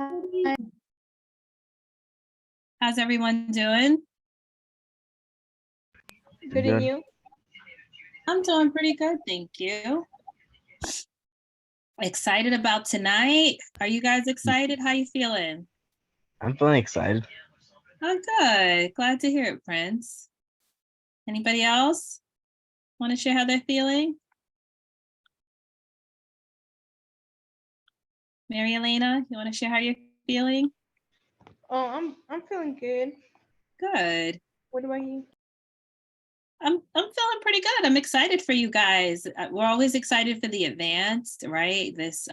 Hi. How's everyone doing? Good, and you? I'm doing pretty good, thank you. Excited about tonight? Are you guys excited? How you feeling? I'm feeling excited. Oh, good. Glad to hear it, Prince. Anybody else want to share how they're feeling? Mary Elena, you want to share how you're feeling? Oh, I'm feeling good. Good. What about you? I'm feeling pretty good. I'm excited for you guys. We're always excited for the advanced, right? This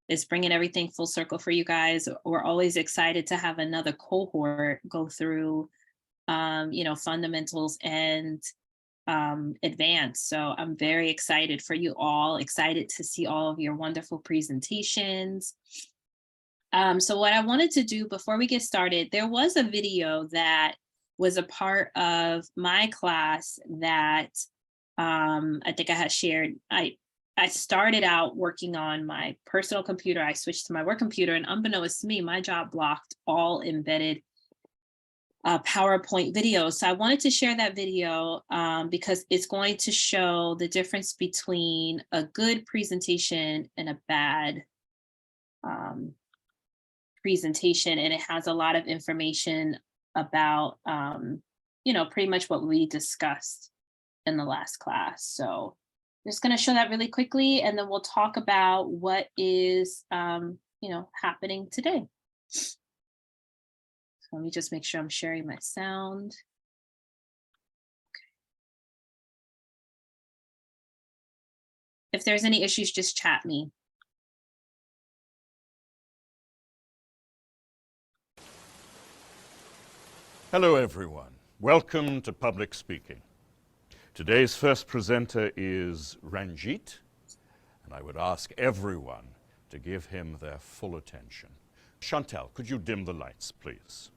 is bringing everything full circle for you guys. We're always excited to have another cohort go through, fundamentals and advanced. So I'm very excited for you all. Excited to see all of your wonderful presentations. So what I wanted to do before we get started, there was a video that was a part of my class that I think I had shared. I started out working on my personal computer. I switched to my work computer, and unbeknownst to me, my job blocked all embedded PowerPoint videos. So I wanted to share that video because it's going to show the difference between a good presentation and a bad presentation, and it has a lot of information about pretty much what we discussed in the last class. So I'm just going to show that really quickly, and then we'll talk about what is happening today. So let me just make sure I'm sharing my sound. Okay. If there's any issues, just chat me. Hello, everyone. Welcome to Public Speaking. Today's first presenter is Ranjit, and I would ask everyone to give him their full attention. Chantal, could you dim the lights, please?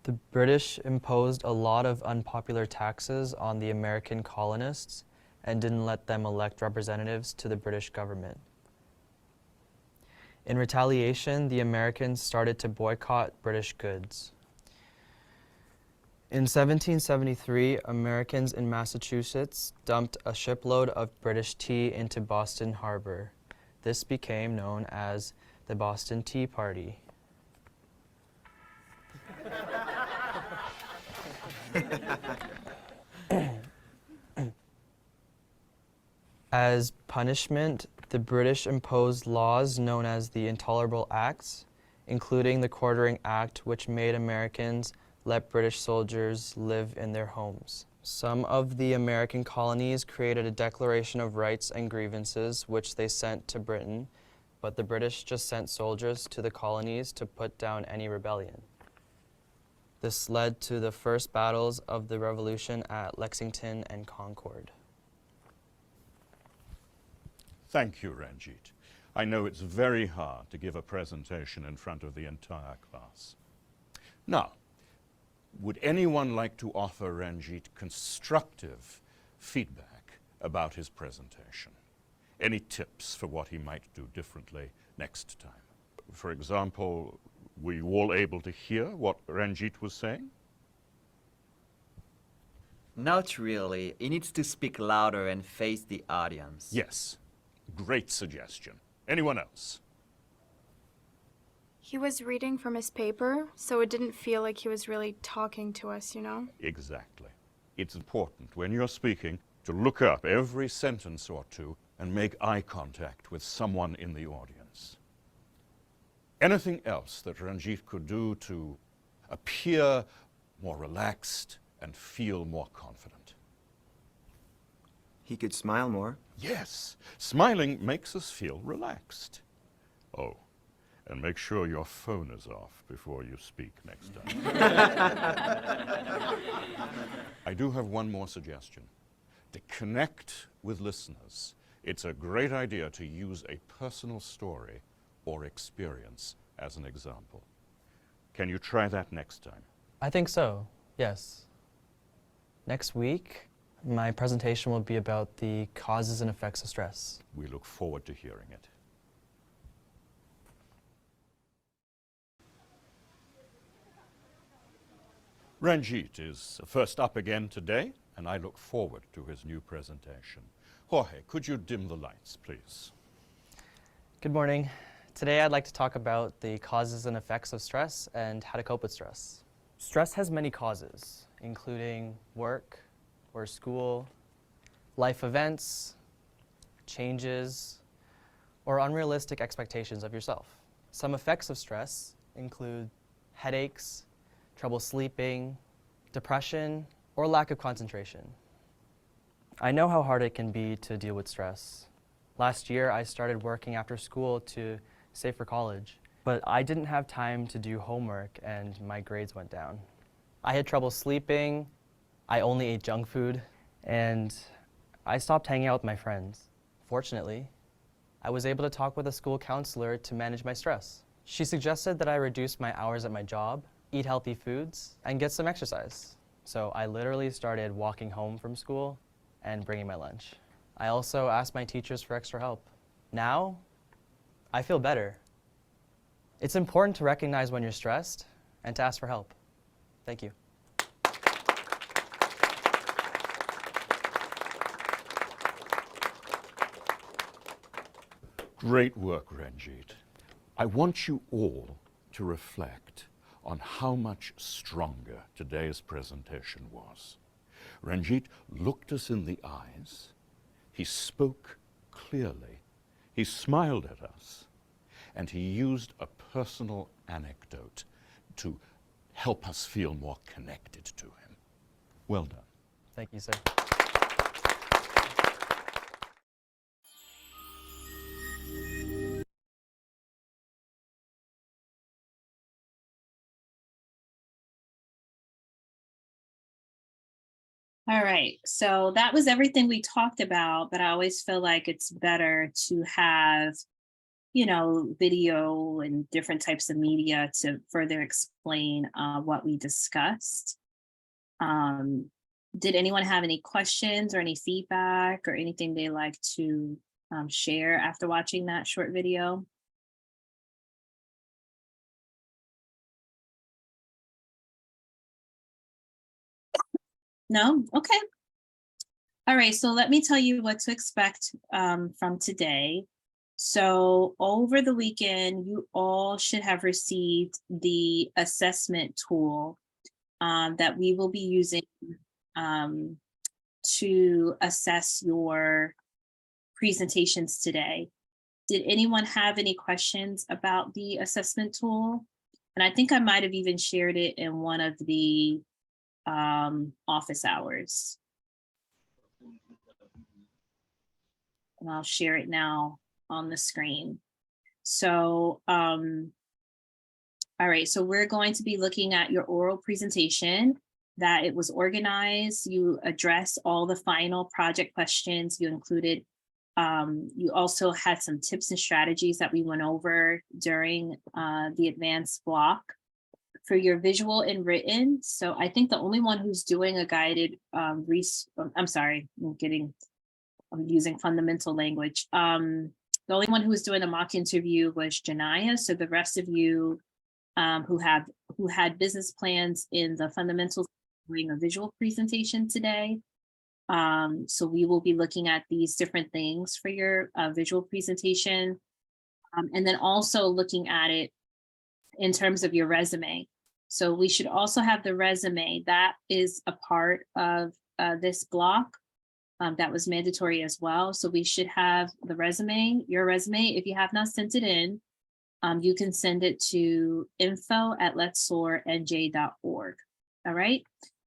The British imposed a lot of unpopular taxes on the American colonists and didn't let them elect representatives to the British government. In retaliation, the Americans started to boycott British goods. In 1773, Americans in Massachusetts dumped a shipload of British tea into Boston Harbor. This became known as the Boston Tea Party. As punishment, the British imposed laws known as the Intolerable Acts, including the Quartering Act, which made Americans let British soldiers live in their homes. Some of the American colonies created a Declaration of Rights and Grievances, which they sent to Britain, but the British just sent soldiers to the colonies to put down any rebellion. This led to the first battles of the Revolution at Lexington and Concord. Thank you, Ranjit. I know it's very hard to give a presentation in front of the entire class. Now, would anyone like to offer Ranjit constructive feedback about his presentation? Any tips for what he might do differently next time? For example, were you all able to hear what Ranjit was saying? Not really. He needs to speak louder and face the audience. Yes. Great suggestion. Anyone else? He was reading from his paper, so it didn't feel like he was really talking to us, you know? Exactly. It's important when you're speaking to look up every sentence or two and make eye contact with someone in the audience. Anything else that Ranjit could do to appear more relaxed and feel more confident? He could smile more. Yes, smiling makes us feel relaxed. Oh, and make sure your phone is off before you speak next time. I do have one more suggestion. To connect with listeners, it's a great idea to use a personal story or experience as an example. Can you try that next time? I think so, yes. Next week, My presentation will be about the causes and effects of stress. We look forward to hearing it. Ranjit is first up again today, and I look forward to his new presentation. Jorge, could you dim the lights, please? Good morning. Today I'd like to talk about the causes and effects of stress and how to cope with stress. Stress has many causes, including work or school, life events, changes, or unrealistic expectations of yourself. Some effects of stress include headaches, trouble sleeping, depression, or lack of concentration. I know how hard it can be to deal with stress. Last year, I started working after school to save for college, but I didn't have time to do homework and my grades went down. I had trouble sleeping, I only ate junk food, and I stopped hanging out with my friends. Fortunately, I was able to talk with a school counselor to manage my stress. She suggested that I reduce my hours at my job, eat healthy foods, and get some exercise. So I literally started walking home from school and bringing my lunch. I also asked my teachers for extra help. Now, I feel better. It's important to recognize when you're stressed and to ask for help. Thank you. Great work, Ranjit. I want you all to reflect on how much stronger today's presentation was. Ranjit looked us in the eyes, he spoke clearly, he smiled at us, and he used a personal anecdote to help us feel more connected to him. Well done. Thank you, sir. All right, so that was everything we talked about, but I always feel like it's better to have, video and different types of media to further explain what we discussed. Did anyone have any questions or any feedback or anything they like to share after watching that short video? No? Okay. All right, so let me tell you what to expect from today. So over the weekend, you all should have received the assessment tool that we will be using to assess your presentations today. Did anyone have any questions about the assessment tool? And I think I might have even shared it in one of the office hours. And I'll share it now on the screen. So, all right, so we're going to be looking at your oral presentation, that it was organized, you address all the final project questions you included. You also had some tips and strategies that we went over during the advanced block. For your visual and written, so I think the only one who's doing a guided I'm sorry, I'm using fundamental language. The only one who was doing a mock interview was Janaya. So the rest of you who had business plans in the fundamentals doing a visual presentation today. So we will be looking at these different things for your visual presentation. And then also looking at it in terms of your resume. So we should also have the resume. That is a part of this block. That was mandatory as well. So we should have the resume, your resume. If you have not sent it in, you can send it to info@letssoarnj.org. All right.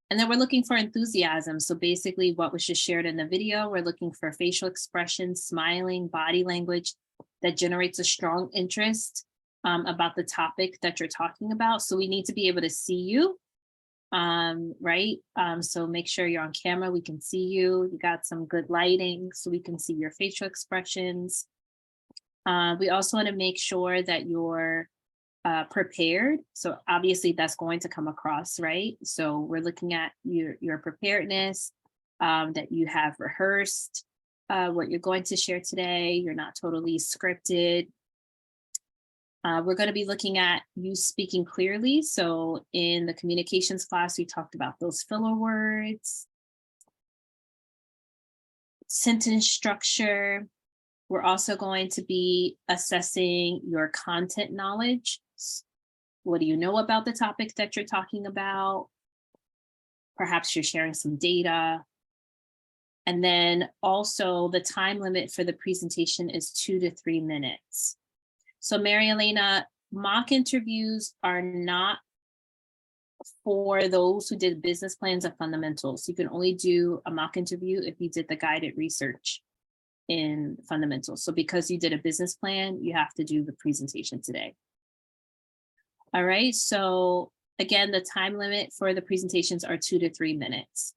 And then we're looking for enthusiasm. So basically what was just shared in the video, we're looking for facial expression, smiling, body language that generates a strong interest about the topic that you're talking about. So we need to be able to see you, right? So make sure you're on camera, we can see you. You got some good lighting so we can see your facial expressions. We also want to make sure that you're prepared. So obviously that's going to come across, right? So we're looking at your preparedness. that you have rehearsed what you're going to share today. You're not totally scripted. We're going to be looking at you speaking clearly. So in the communications class, we talked about those filler words, sentence structure. We're also going to be assessing your content knowledge. What do you know about the topic that you're talking about? Perhaps you're sharing some data. And then also the time limit for the presentation is 2 to 3 minutes. So Mary Elena, mock interviews are not for those who did business plans and fundamentals. You can only do a mock interview if you did the guided research in fundamentals. So because you did a business plan, you have to do the presentation today. All right, so again, the time limit for the presentations are 2 to 3 minutes.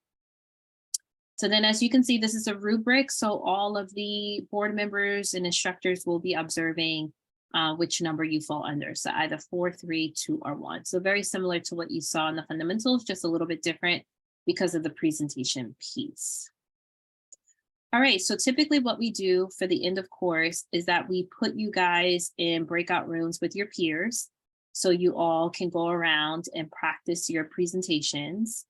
So then as you can see, this is a rubric. So all of the board members and instructors will be observing which number you fall under. So either 4, 3, 2, or 1. So very similar to what you saw in the fundamentals, just a little bit different because of the presentation piece. All right, so typically what we do for the end of course is that we put you guys in breakout rooms with your peers so you all can go around and practice your presentations.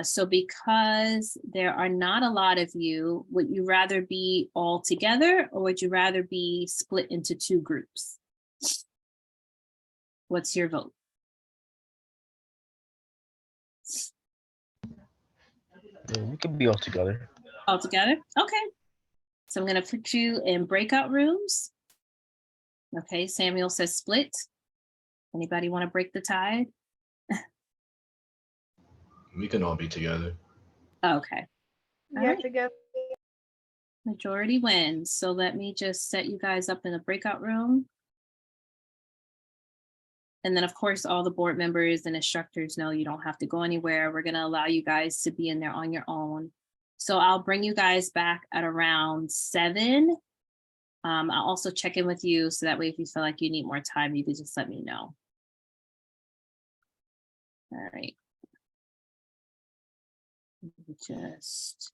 So because there are not a lot of you, would you rather be all together or would you rather be split into 2 groups? What's your vote? We could be all together. All together? Okay. So I'm going to put you in breakout rooms. Okay, Samuel says split. Anybody want to break the tide? We can all be together. Okay. All Yeah, right. together. Majority wins. So let me just set you guys up in a breakout room. And then of course, all the board members and instructors know you don't have to go anywhere. We're going to allow you guys to be in there on your own. So I'll bring you guys back at around 7. I'll also check in with you so that way if you feel like you need more time, you can just let me know. All right. Just.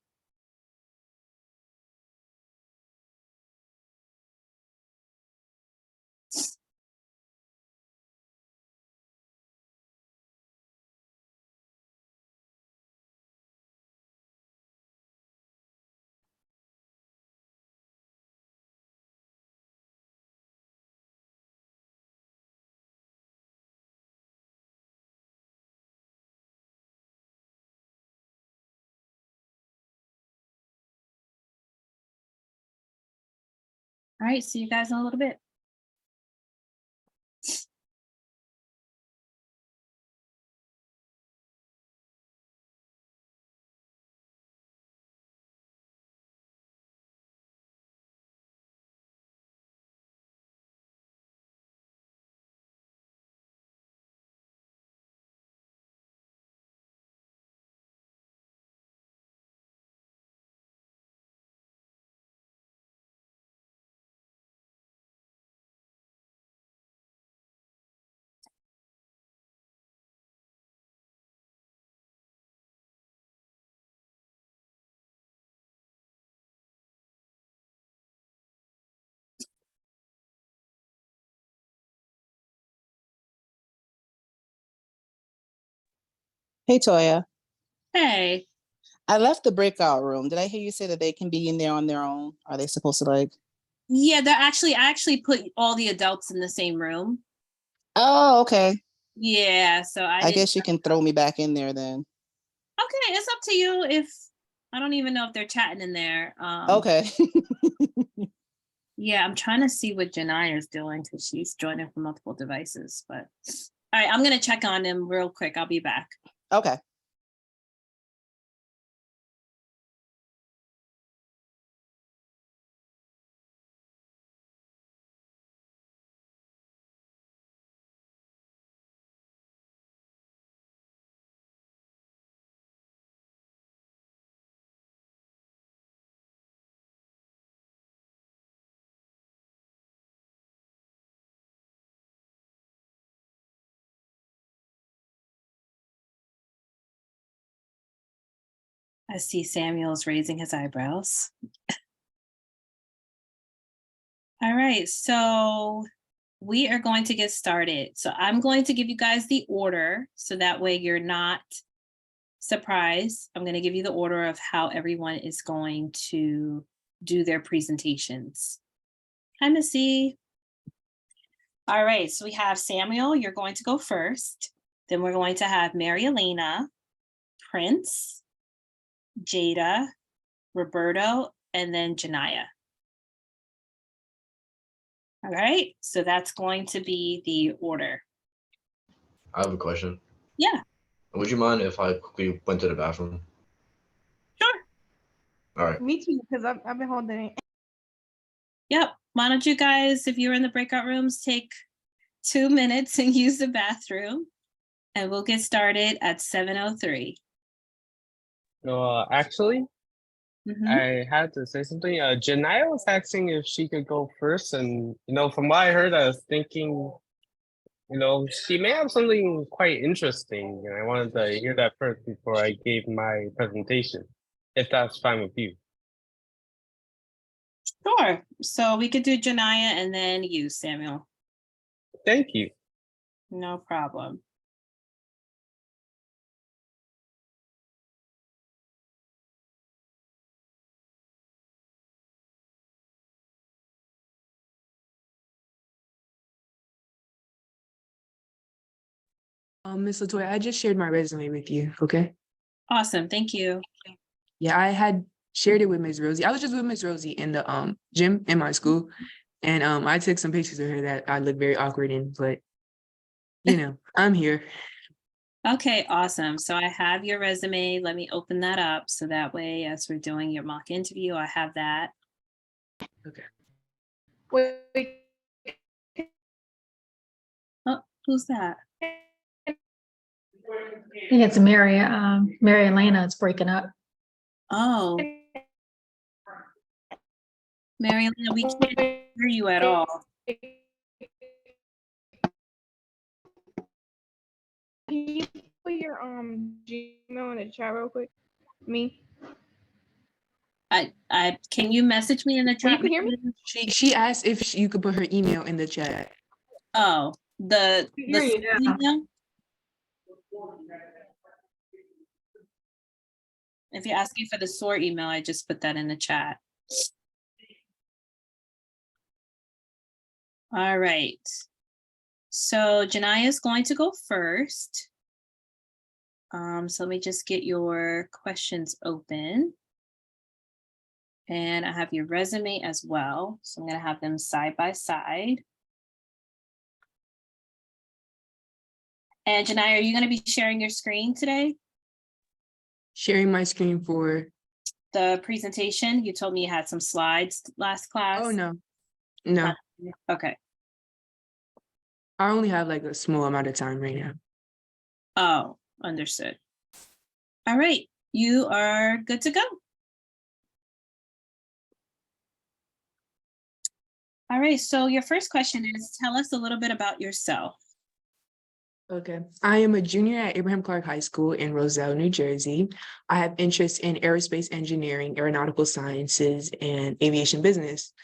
All right, see you guys in a little bit. Hey, Toya. Hey. I left the breakout room. Did I hear you say that they can be in there on their own? Are they supposed to like? Yeah, I actually put all the adults in the same room. Oh, okay. Yeah, so I guess you can throw me back in there then. Okay, it's up to you. If I don't even know if they're chatting in there. Okay. Yeah, I'm trying to see what Janiyah is doing because she's joining from multiple devices. But all right, I'm gonna check on them real quick. I'll be back. Okay. I see Samuel's raising his eyebrows. All right, so we are going to get started. So I'm going to give you guys the order so that way you're not surprised. I'm going to give you the order of how everyone is going to do their presentations. Kind of see. All right, so we have Samuel, you're going to go first. Then we're going to have Mary Elena, Prince, Jada, Roberto, and then Janaya. All right, so that's going to be the order. I have a question. Yeah, Would you mind if I quickly went to the bathroom? sure. All right. Me too, because I've been holding it. Yep. Why don't you guys, if you're in the breakout rooms, take 2 minutes and use the bathroom, and we'll get started at 7:03. No, actually, Mhm. I had to say something. Janaya was asking if she could go first, and from what I heard, I was thinking, she may have something quite interesting, and I wanted to hear that first before I gave my presentation, if that's fine with you. Sure. So we could do Janaya and then you, Samuel. Thank you. No problem. Miss Latoya, I just shared my resume with you, okay? Awesome. Thank you. Yeah, I had shared it with Miss Rosie. I was just with Miss Rosie in the gym in my school. And I took some pictures of her that I look very awkward in, but I'm here. Okay, awesome. So I have your resume. Let me open that up so that way as we're doing your mock interview, I have that. Okay. Wait. Oh, who's that? I think it's Mary Elena. It's breaking up. Oh. Mary Elena, we can't hear you at all. Can you put your Gmail in the chat real quick? Me. I can you message me in the chat? You can hear me? She asked if you could put her email in the chat. Oh, the email? If you're asking for the S.O.A.R email, I just put that in the chat. All right. So Janaya is going to go first. So let me just get your questions open. And I have your resume as well. So I'm going to have them side by side. And Janaya, are you going to be sharing your screen today? Sharing my screen for the presentation? You told me you had some slides last class. Oh, no. No. Okay. I only have like a small amount of time right now. Oh, understood. All right, you are good to go. All right, so your first question is, tell us a little bit about yourself. Okay. I am a junior at Abraham Clark High School in Roselle, New Jersey. I have interest in aerospace engineering, aeronautical sciences, and aviation business.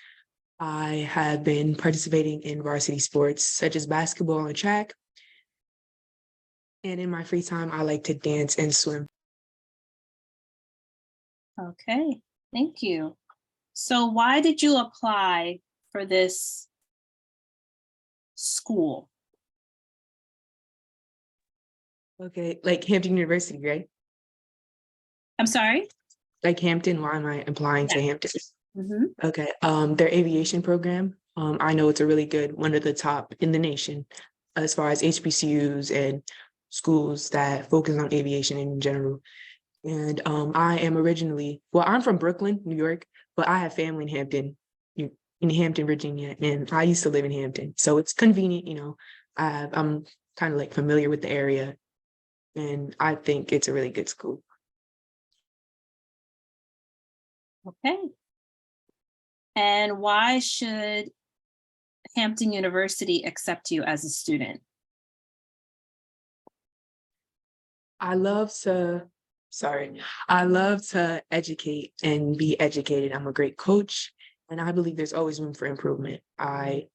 I have been participating in varsity sports such as basketball and track. And in my free time, I like to dance and swim. Okay, thank you. So why did you apply for this school? Okay, like Hampton University, right? I'm sorry? Like Hampton, why am I applying to Hampton? Mm-hmm. Okay, their aviation program, I know it's a really good, one of the top in the nation as far as HBCUs and schools that focus on aviation in general. And I am originally, well, I'm from Brooklyn, New York, but I have family in Hampton, Virginia, and I used to live in Hampton. So it's convenient, I'm kind of like familiar with the area, and I think it's a really good school. Okay. And why should Hampton University accept you as a student? I love to sorry. I love to educate and be educated. I'm a great coach, and I believe there's always room for improvement. I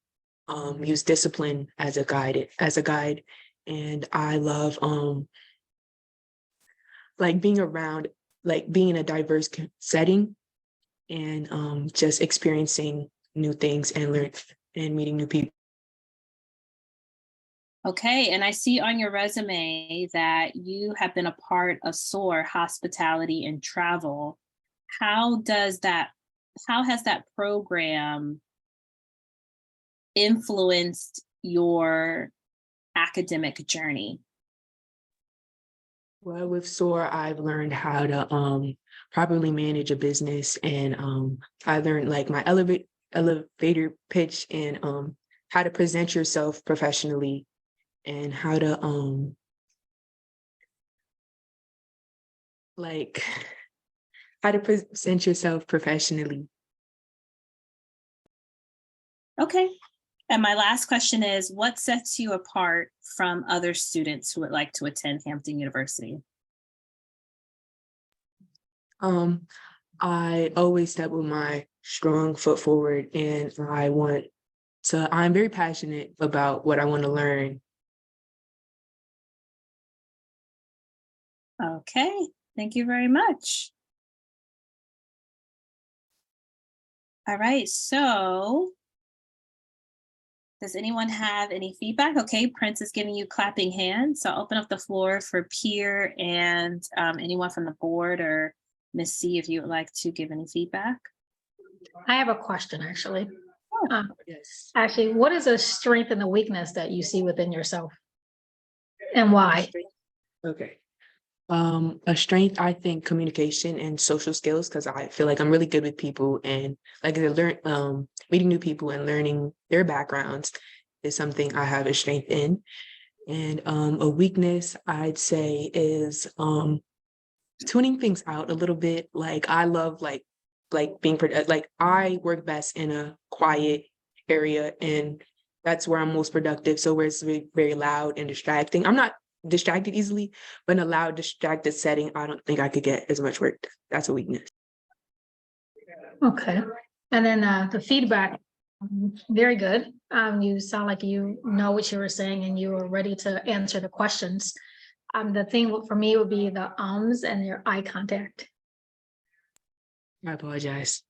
use discipline as a guide, and I love like being around, like being in a diverse setting, and just experiencing new things and learn and meeting new people. Okay, and I see on your resume that you have been a part of S.O.A.R Hospitality and Travel. How has that program influenced your academic journey? Well, with S.O.A.R, I've learned how to properly manage a business, and I learned like my elevator pitch, and how to present yourself professionally, and how to like how to present yourself professionally. Okay. And my last question is, what sets you apart from other students who would like to attend Hampton University? I always step with my strong foot forward, and I'm very passionate about what I want to learn. Okay, thank you very much. All right, so does anyone have any feedback? Okay, Prince is giving you clapping hands. So I'll open up the floor for Pierre and anyone from the board, or Miss C, if you would like to give any feedback. I have a question, actually. Yes. Actually, what is a strength and a weakness that you see within yourself? And why? Okay. A strength, I think, communication and social skills, because I feel like I'm really good with people, and like I meeting new people and learning their backgrounds is something I have a strength in. And a weakness, I'd say, is tuning things out a little bit. Like I love like being like I work best in a quiet area, and that's where I'm most productive. So where it's very, very loud and distracting, I'm not distracted easily, but in a loud, distracted setting, I don't think I could get as much work. That's a weakness. Okay. And then the feedback, very good. You sound like you know what you were saying and you were ready to answer the questions. The thing for me would be the ums and your eye contact. I apologize.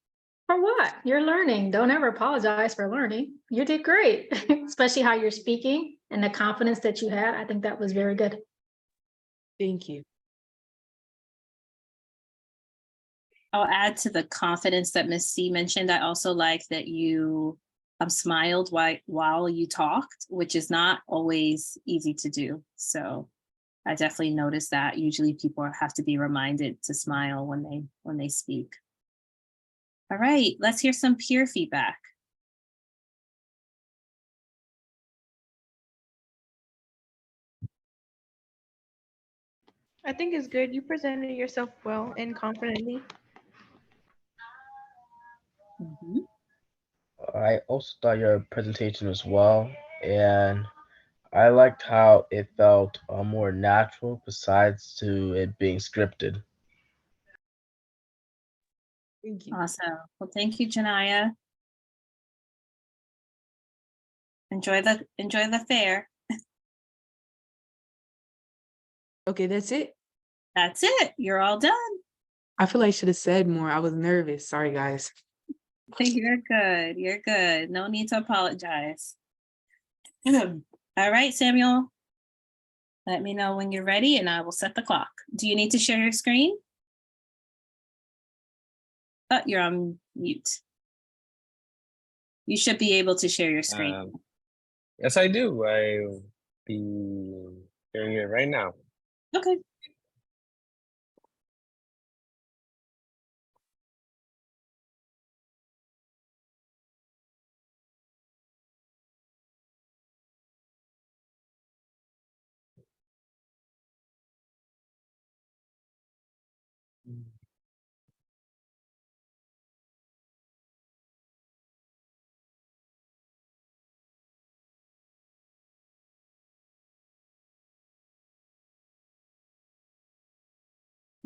For what? You're learning. Don't ever apologize for learning. You did great, especially how you're speaking and the confidence that you had. I think that was very good. Thank you. I'll add to the confidence that Miss C mentioned. I also like that you smiled while you talked, which is not always easy to do. So I definitely noticed that. Usually people have to be reminded to smile when they speak. All right, let's hear some peer feedback. I think it's good. You presented yourself well and confidently. I also thought your presentation was well, and I liked how it felt more natural besides to it being scripted. Thank you. Awesome. Well, thank you, Janaya. Enjoy the fair. Okay, that's it. That's it. You're all done. I feel like I should have said more. I was nervous. Sorry, guys. You're good. You're good. No need to apologize. All right, Samuel. Let me know when you're ready and I will set the clock. Do you need to share your screen? Oh, you're on mute. You should be able to share your screen. Yes, I do. I'll be doing it right now. Okay.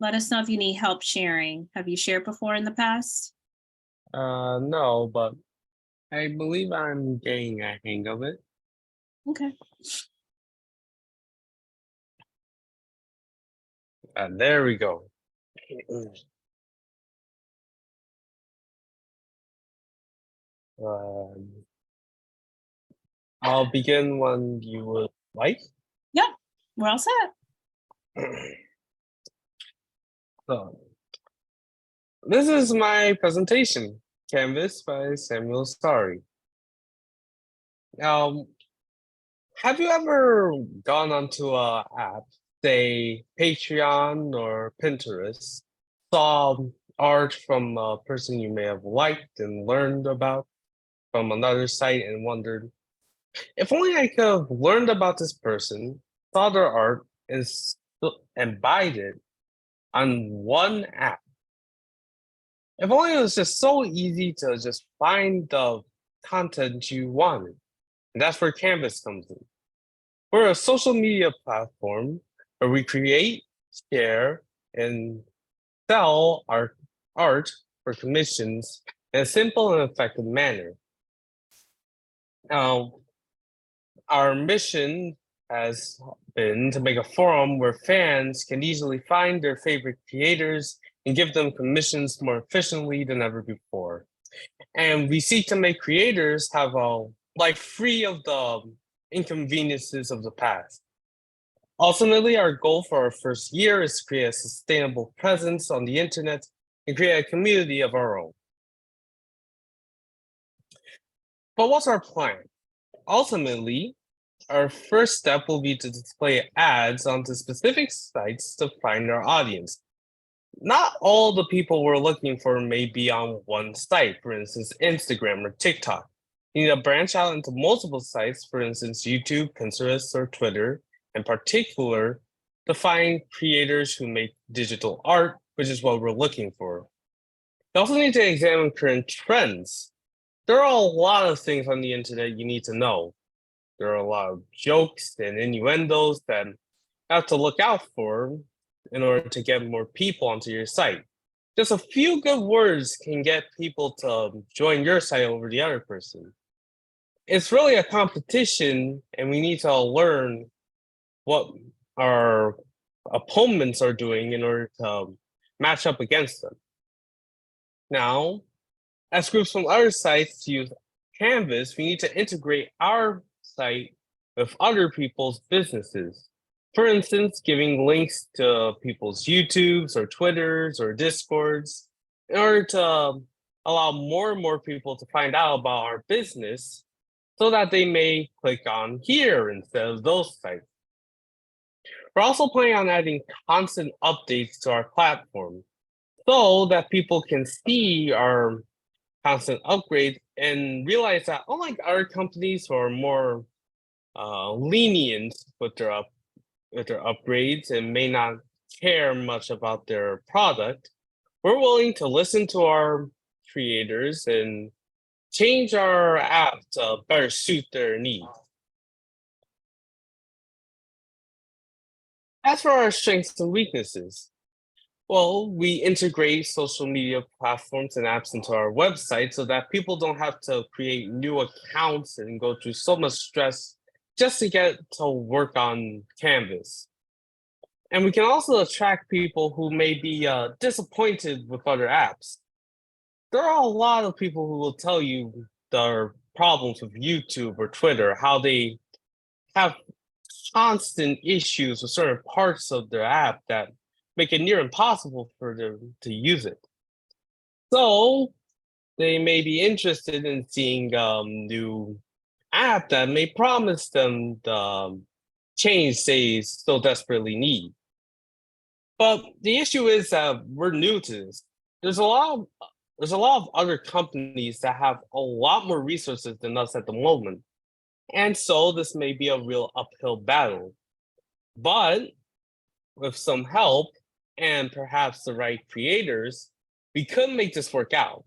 Let us know if you need help sharing. Have you shared before in the past? No, but I believe I'm getting a hang of it. Okay. There we go. Um, I'll begin when you would like. Yeah, we're all set. So, this is my presentation, Canvas by Samuel Starry. Have you ever gone onto a app, say Patreon or Pinterest, saw art from a person you may have liked and learned about from another site and wondered, if only I could have learned about this person, saw their art, and buyed it on one app. If only it was just so easy to just find the content you wanted. And that's where Canvas comes in. We're a social media platform where we create, share, and sell our art for commissions in a simple and effective manner. Now, our mission has been to make a forum where fans can easily find their favorite creators and give them commissions more efficiently than ever before. And we seek to make creators have a life free of the inconveniences of the past. Ultimately, our goal for our first year is to create a sustainable presence on the internet and create a community of our own. But what's our plan? Ultimately, our first step will be to display ads onto specific sites to find our audience. Not all the people we're looking for may be on one site, for instance, Instagram or TikTok. You need to branch out into multiple sites, for instance, YouTube, Pinterest, or Twitter, in particular, to find creators who make digital art, which is what we're looking for. You also need to examine current trends. There are a lot of things on the internet you need to know. There are a lot of jokes and innuendos that you have to look out for in order to get more people onto your site. Just a few good words can get people to join your site over the other person. It's really a competition, and we need to learn what our opponents are doing in order to match up against them. Now, as groups from other sites use Canvas, we need to integrate our site with other people's businesses. For instance, giving links to people's YouTubes or Twitters or Discords in order to allow more and more people to find out about our business so that they may click on here instead of those sites. We're also planning on adding constant updates to our platform so that people can see our constant upgrades and realize that unlike other companies who are more lenient with their upgrades and may not care much about their product, we're willing to listen to our creators and change our app to better suit their needs. As for our strengths and weaknesses, well, we integrate social media platforms and apps into our website so that people don't have to create new accounts and go through so much stress just to get to work on Canvas. And we can also attract people who may be disappointed with other apps. There are a lot of people who will tell you their problems with YouTube or Twitter, how they have constant issues with certain parts of their app that make it near impossible for them to use it. So they may be interested in seeing new app that may promise them the change they so desperately need. But the issue is that we're new to this. There's a lot of other companies that have a lot more resources than us at the moment. And so this may be a real uphill battle. But with some help and perhaps the right creators, we could make this work out.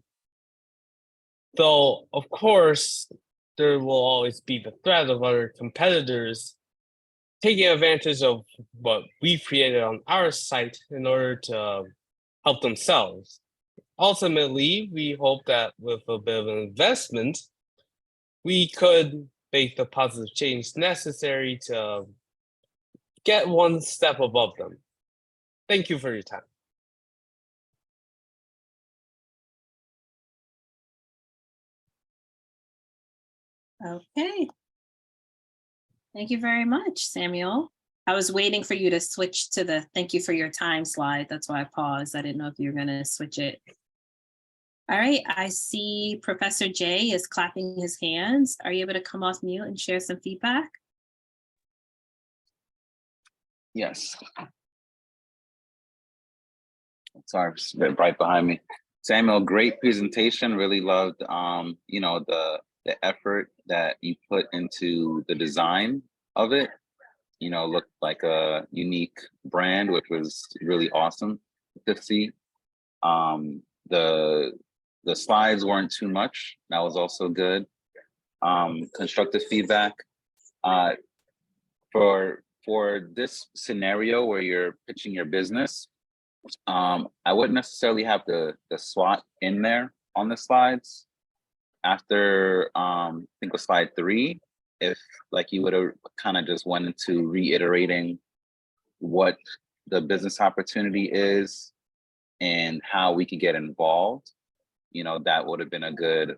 Though, of course, there will always be the threat of other competitors taking advantage of what we've created on our site in order to help themselves. Ultimately, we hope that with a bit of an investment, we could make the positive change necessary to get one step above them. Thank you for your time. Okay. Thank you very much, Samuel. I was waiting for you to switch to the thank you for your time slide. That's why I paused. I didn't know if you were going to switch it. All right, I see Professor Jay is clapping his hands. Are you able to come off mute and share some feedback? Yes. Sorry, it's a bit bright behind me. Samuel, great presentation. Really loved, you know, the effort that you put into the design of it. You know, looked like a unique brand, which was really awesome to see. The slides weren't too much. That was also good. Constructive feedback. For this scenario where you're pitching your business, I wouldn't necessarily have the SWOT in there on the slides. After I think with slide 3, if like you would have kind of just went into reiterating what the business opportunity is and how we could get involved, you know, that would have been a good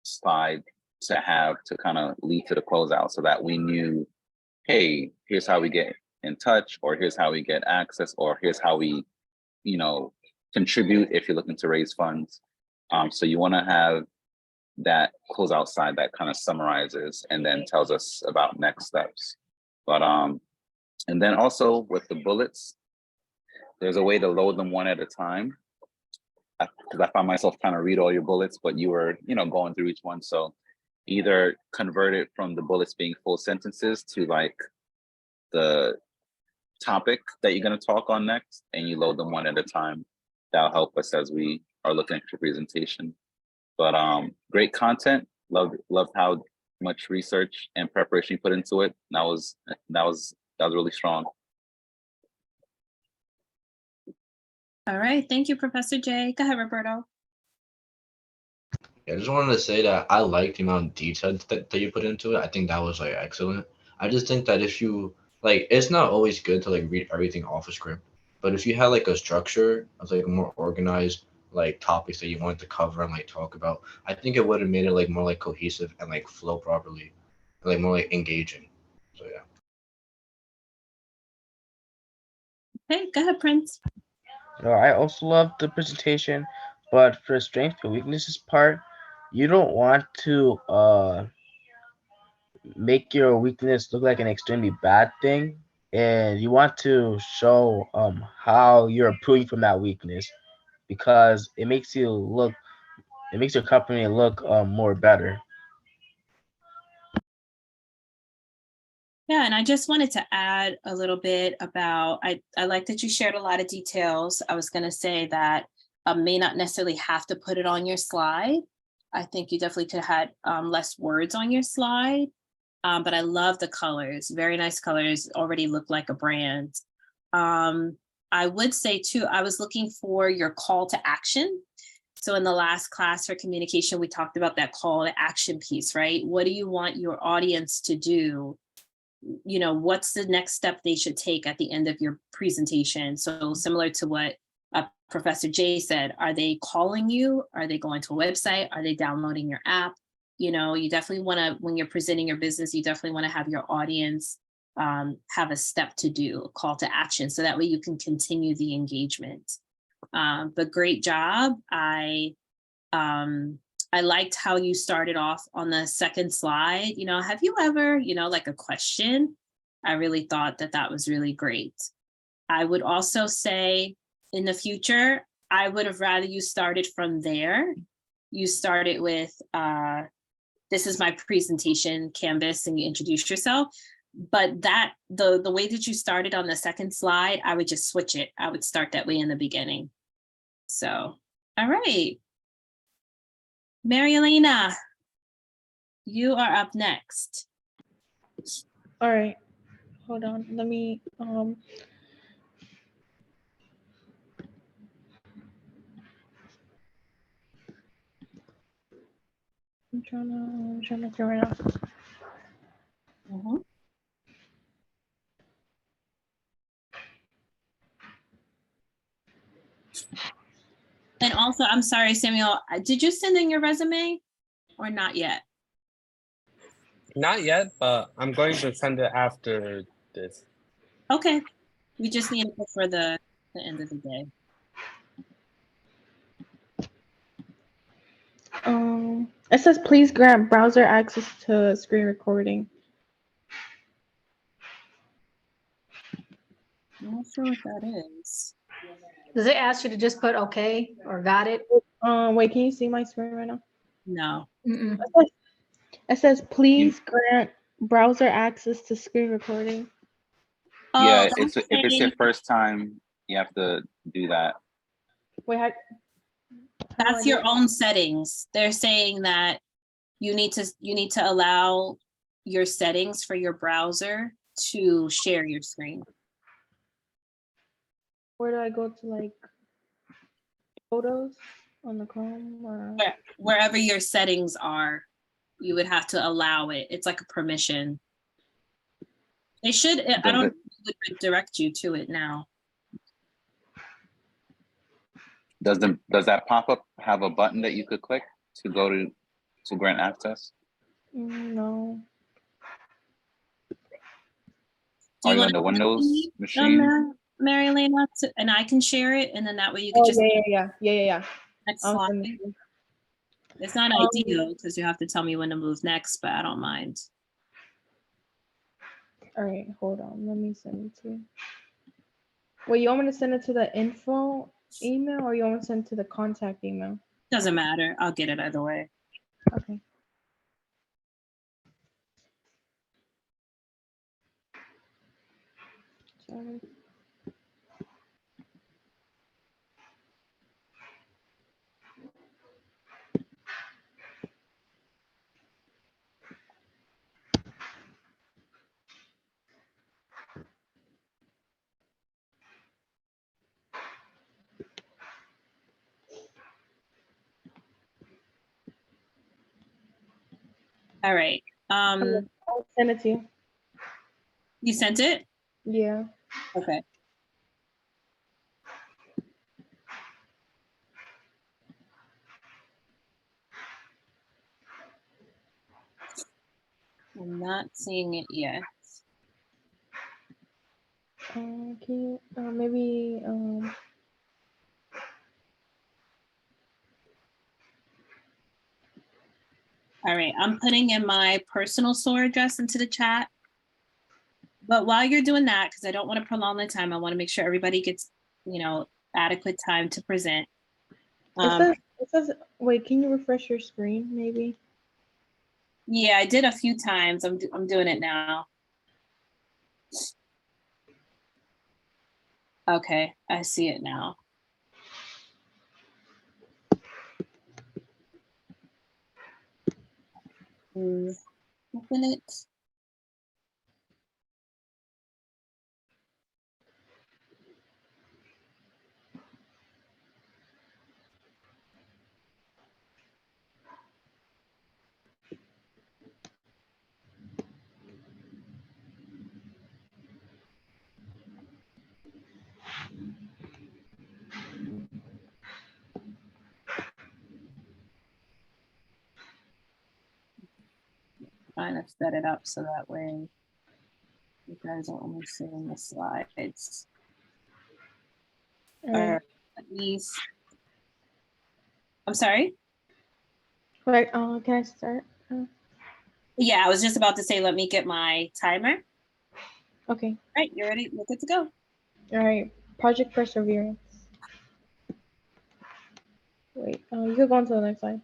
slide to have to kind of lead to the closeout, so that we knew, hey, here's how we get in touch, or here's how we get access, or here's how we, you know, contribute if you're looking to raise funds. So you want to have that closeout slide that kind of summarizes and then tells us about next steps. But and then also with the bullets, there's a way to load them one at a time, because I found myself trying to read all your bullets, but you were, you know, going through each one. So either convert it from the bullets being full sentences to like the topic that you're going to talk on next, and you load them one at a time. That'll help us as we are looking at your presentation. But great content. Loved how much research and preparation you put into it. That was really strong. All right, thank you, Professor Jay. Go ahead, Roberto. Yeah, I just wanted to say that I like the amount of detail that you put into it. I think that was like excellent. I just think that if you like, it's not always good to like read everything off a script, but if you had like a structure of like more organized like topics that you wanted to cover and like talk about, I think it would have made it like more like cohesive and like flow properly, like more like engaging. So yeah. Hey, go ahead, Prince. I also love the presentation, but for the strength and weaknesses part, you don't want to make your weakness look like an extremely bad thing, and you want to show how you're improving from that weakness, because it makes your company look more better. Yeah, and I just wanted to add a little bit about, I like that you shared a lot of details. I was going to say that may not necessarily have to put it on your slide. I think you definitely could have had less words on your slide, but I love the colors. Very nice colors, already look like a brand. I would say too, I was looking for your call to action. So in the last class for communication, we talked about that call to action piece, right? What do you want your audience to do? You know, what's the next step they should take at the end of your presentation? So similar to what Professor Jay said, are they calling you? Are they going to a website? Are they downloading your app? You know, you definitely want to, when you're presenting your business, you definitely want to have your audience have a step to do, a call to action, so that way you can continue the engagement. But great job. I liked how you started off on the second slide. You know, have you ever, you know, like a question? I really thought that that was really great. I would also say in the future, I would have rather you started from there. You started with, this is my presentation canvas, and you introduce yourself. But that the way that you started on the second slide, I would just switch it. I would start that way in the beginning. So, all right. Mary Elena, you are up next. All right. hold on. Let me I'm trying to figure it out. Mhm. And also, I'm sorry, Samuel, did you send in your resume or not yet? Not yet, but I'm going to send it after this. Okay, we just need it before the end of the day. It says please grant browser access to screen recording. I'm not sure what that is. Does it ask you to just put okay or got it? Wait, can you see my screen right now? No. Mm-mm. It says please grant browser access to screen recording. Yeah, Oh, it's if it's your first time, you have to do that. Wait, how that's do your it? own settings. They're saying that you need to allow your settings for your browser to share your screen. Where do I go to, like, photos on the Chrome or? Wherever your settings are, you would have to allow it. It's like a permission. They should, I don't think it would direct you to it now. Does that pop-up have a button that you could click to go to grant access? No. Do Are you you want on the to Windows machine? Mary Elena, and I can share it, and then that way you could Oh, just yeah. next I'll slide. send it to you. It's not ideal because you have to tell me when to move next, but I don't mind. All right, hold on. Let me send it to you. Wait, you want me to send it to the info email or you want me to send it to the contact email? Doesn't matter. I'll get it either way. Okay. Sorry. All right. I'll send it to you. You sent it? Yeah. Okay. I'm not seeing it yet. Can you maybe All right, I'm putting in my personal S.O.A.R address into the chat. But while you're doing that, because I don't want to prolong the time, I want to make sure everybody gets, adequate time to present. it says wait, can you refresh your screen maybe? Yeah, I did a few times. I'm doing it now. Okay, I see it now. Open it. Trying to set it up so that way you guys are only seeing the slides. All right. At least. I'm sorry? Right, can I start? Yeah, I was just about to say, let me get my timer. Okay. All right, you're ready? We're good to go. All right. Project Perseverance. Wait, you could go on to the next slide.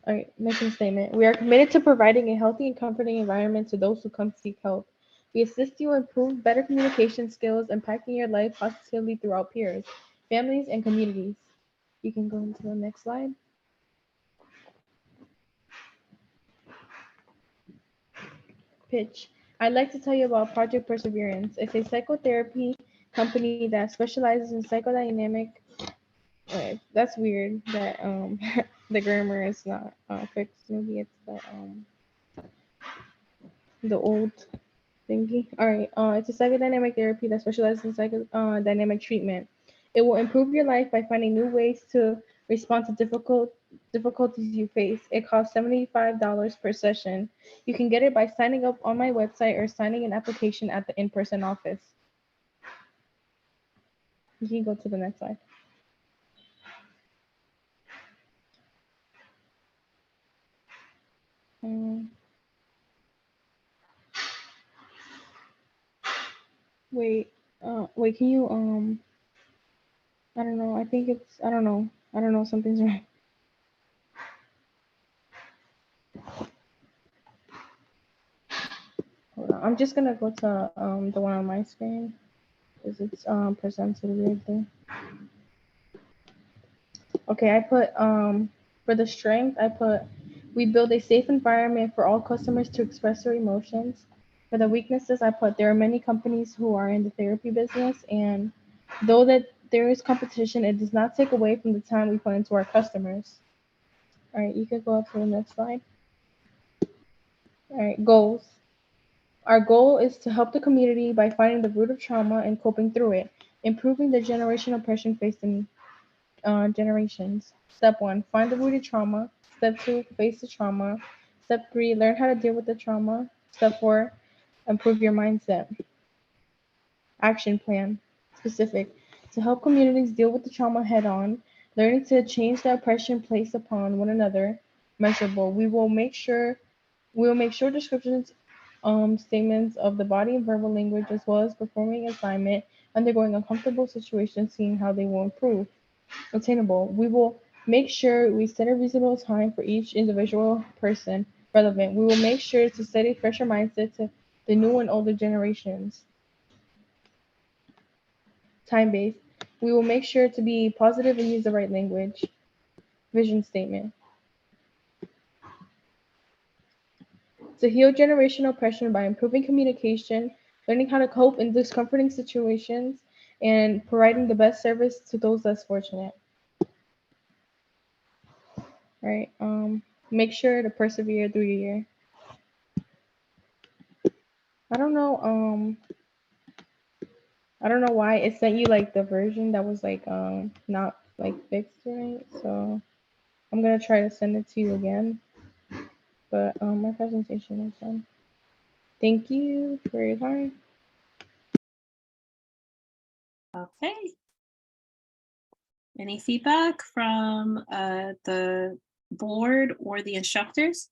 All right, mission statement. We are committed to providing a healthy and comforting environment to those who come seek help. We assist you improve better communication skills, impacting your life positively throughout peers, families, and communities. You can go into the next slide. pitch. I'd like to tell you about Project Perseverance. It's a psychotherapy company that specializes in psychodynamic. That's weird that the grammar is not fixed. Maybe it's the old thingy. All right. It's a psychodynamic therapy that specializes in psychodynamic treatment. It will improve your life by finding new ways to respond to difficulties you face. It costs $75 per session. You can get it by signing up on my website or signing an application at the in-person office. You can go to the next slide. Wait, wait, can you, I don't know, I think it's, I don't know, something's wrong. Hold on, I'm just gonna go to, the one on my screen, because it's, presented weirdly. Okay, I put, for the strength, I put, we build a safe environment for all customers to express their emotions. For the weaknesses, I put, there are many companies who are in the therapy business, and though that there is competition, it does not take away from the time we put into our customers. All right, you can go up to the next slide. All right, goals. Our goal is to help the community by finding the root of trauma and coping through it, improving the generational oppression faced in generations. Step 1, find the root of trauma. Step 2, face the trauma. Step 3, learn how to deal with the trauma. Step 4, improve your mindset. Action plan. Specific. To help communities deal with the trauma head on, learning to change the oppression placed upon one another. Measurable. We will make sure descriptions, statements of the body and verbal language, as well as performing assignment, undergoing uncomfortable situations, seeing how they will improve. Attainable. We will make sure we set a reasonable time for each individual person. Relevant. We will make sure to set a fresher mindset to the new and older generations. Time-based. We will make sure to be positive and use the right language. Vision statement. To heal generational oppression by improving communication, learning how to cope in discomforting situations, and providing the best service to those less fortunate. Right. Make sure to persevere through your year. I don't know why it sent you like the version that was like not like fixed, right? So I'm gonna try to send it to you again. But my presentation is done. Thank you for your time. Okay. Any feedback from the board or the instructors?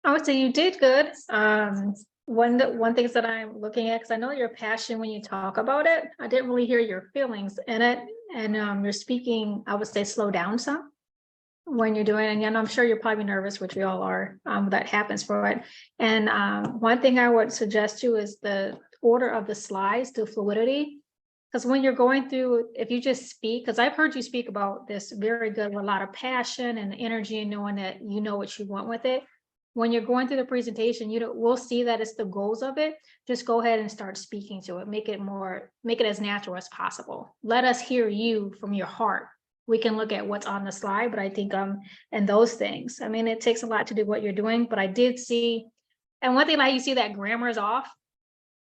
I would say you did good. One things that I'm looking at, because I know your passion when you talk about it, I didn't really hear your feelings in it. And you're speaking, I would say slow down some when you're doing it. And I'm sure you're probably nervous, which we all are, that happens for it. And one thing I would suggest you is the order of the slides to fluidity. Because when you're going through, if you just speak, because I've heard you speak about this very good with a lot of passion and energy and knowing that you know what you want with it. When you're going through the presentation, we'll see that it's the goals of it. Just go ahead and start speaking to it. Make it as natural as possible. Let us hear you from your heart. We can look at what's on the slide, but I think and those things. I mean, it takes a lot to do what you're doing, but I did see, and one thing like you see that grammar is off.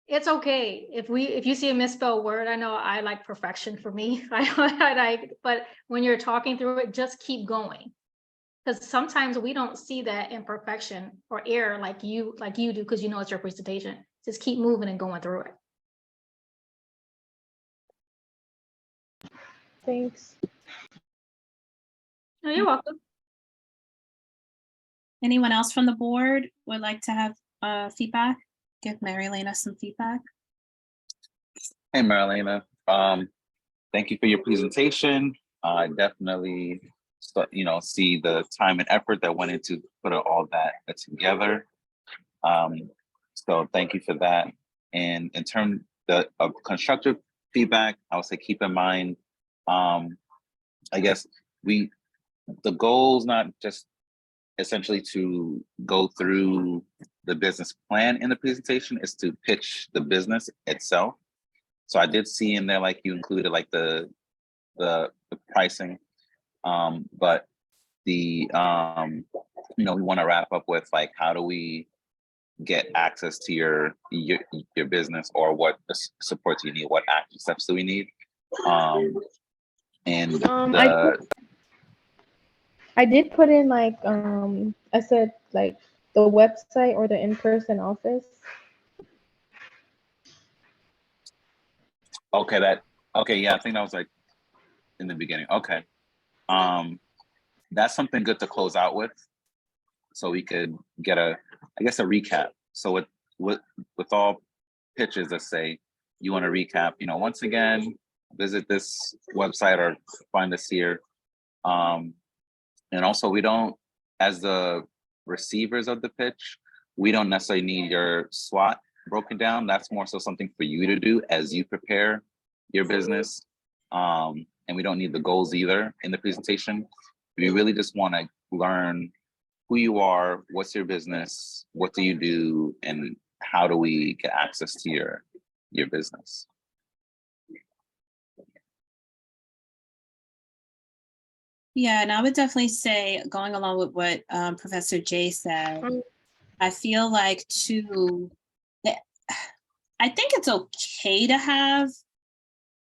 It's okay if you see a misspelled word. I know I like perfection for me. But when you're talking through it, just keep going. Because sometimes we don't see that imperfection or error like you do, because you know it's your presentation. Just keep moving and going through it. Thanks. No, you're welcome. Anyone else from the board would like to have feedback? Give Marilena some feedback. Hey, Marilena. Thank you for your presentation. I definitely see the time and effort that went into put all that together. So thank you for that. And in terms of constructive feedback, I would say keep in mind, I guess we the goal is not just essentially to go through the business plan in the presentation, is to pitch the business itself. So I did see in there, like you included like the pricing, but the we want to wrap up with like, how do we get access to your business, or what support do you need, what action steps do we need, and I did put in like I said like the website or the in-person office. okay, yeah, I think that was like in the beginning. Okay, that's something good to close out with, so we could get a recap. So with all pitches, let's say you want to recap, once again, visit this website or find us here. And also, we don't, as the receivers of the pitch, we don't necessarily need your SWOT broken down. That's more so something for you to do as you prepare your business. And we don't need the goals either in the presentation. We really just want to learn who you are, what's your business, what do you do, and how do we get access to your business. Yeah, and I would definitely say, going along with what Professor Jay said, I feel like I think it's okay to have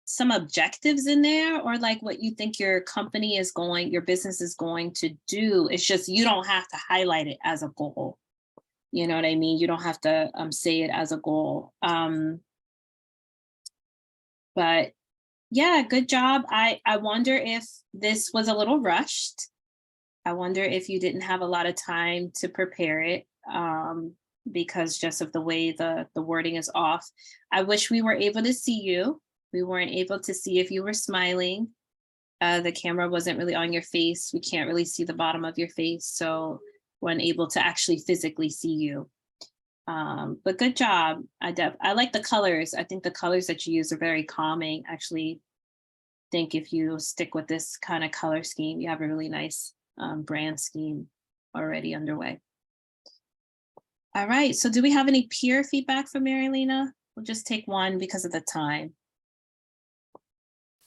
some objectives in there, or like what you think your business is going to do. It's just, you don't have to highlight it as a goal. You know what I mean? You don't have to say it as a goal. But yeah, good job. I wonder if this was a little rushed. I wonder if you didn't have a lot of time to prepare it, because just of the way the wording is off. I wish we were able to see you. We weren't able to see if you were smiling. The camera wasn't really on your face. We can't really see the bottom of your face, so weren't able to actually physically see you. But good job. I like the colors. I think the colors that you use are very calming. Actually, think if you stick with this kind of color scheme, you have a really nice brand scheme already underway. All right, so do we have any peer feedback from Marilena? We'll just take one because of the time.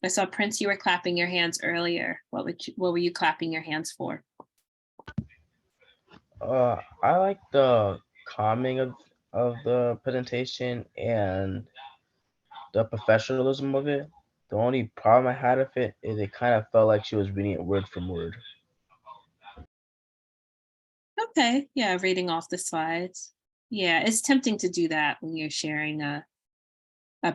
I saw Prince, you were clapping your hands earlier. What were you clapping your hands for? I like the calming of the presentation and the professionalism of it. The only problem I had with it is it kind of felt like she was reading it word from word. Okay, yeah, reading off the slides. Yeah, it's tempting to do that when you're sharing a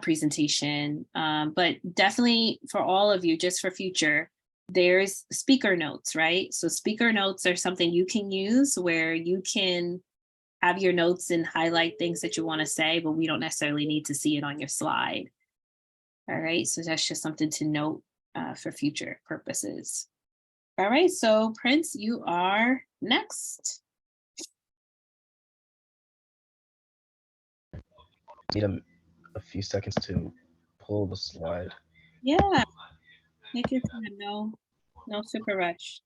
presentation, but definitely for all of you, just for future, there's speaker notes, right? So speaker notes are something you can use where you can have your notes and highlight things that you want to say, but we don't necessarily need to see it on your slide. All right, so that's just something to note for future purposes. All right, so Prince, you are next. Need a few seconds to pull the slide. Yeah, take your time. No super rush.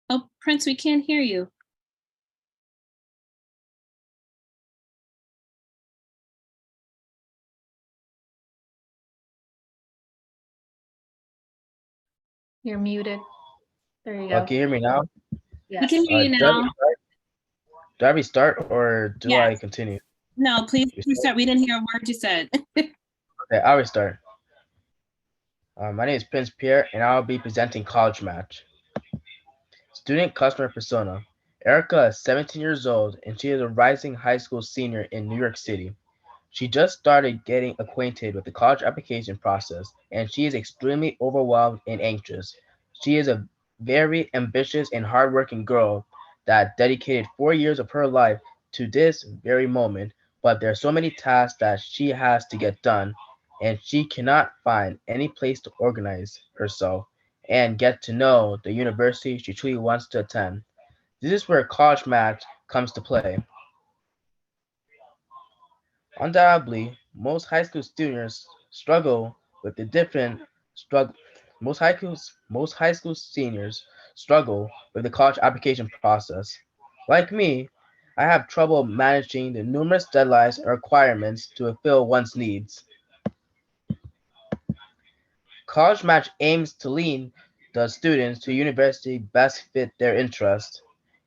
Oh, Prince, we can't hear you. You're muted. There you go. Can you hear me now? We Yes. can hear you now. Do I restart or do I Yes. continue? No, please start. We didn't hear a word you said. Okay, I'll restart. My name is Prince Pierre, and I'll be presenting College Match. Student customer persona. Erica is 17 years old, and she is a rising high school senior in New York City. She just started getting acquainted with the college application process, and she is extremely overwhelmed and anxious. She is a very ambitious and hardworking girl that dedicated 4 years of her life to this very moment, but there are so many tasks that she has to get done, and she cannot find any place to organize herself and get to know the university she truly wants to attend. This is where College Match comes to play. Undoubtedly, struggle with the different struggle. Most high school seniors struggle with the college application process. Like me, I have trouble managing the numerous deadlines and requirements to fulfill one's needs. College Match aims to lead the students to a university best fit their interests.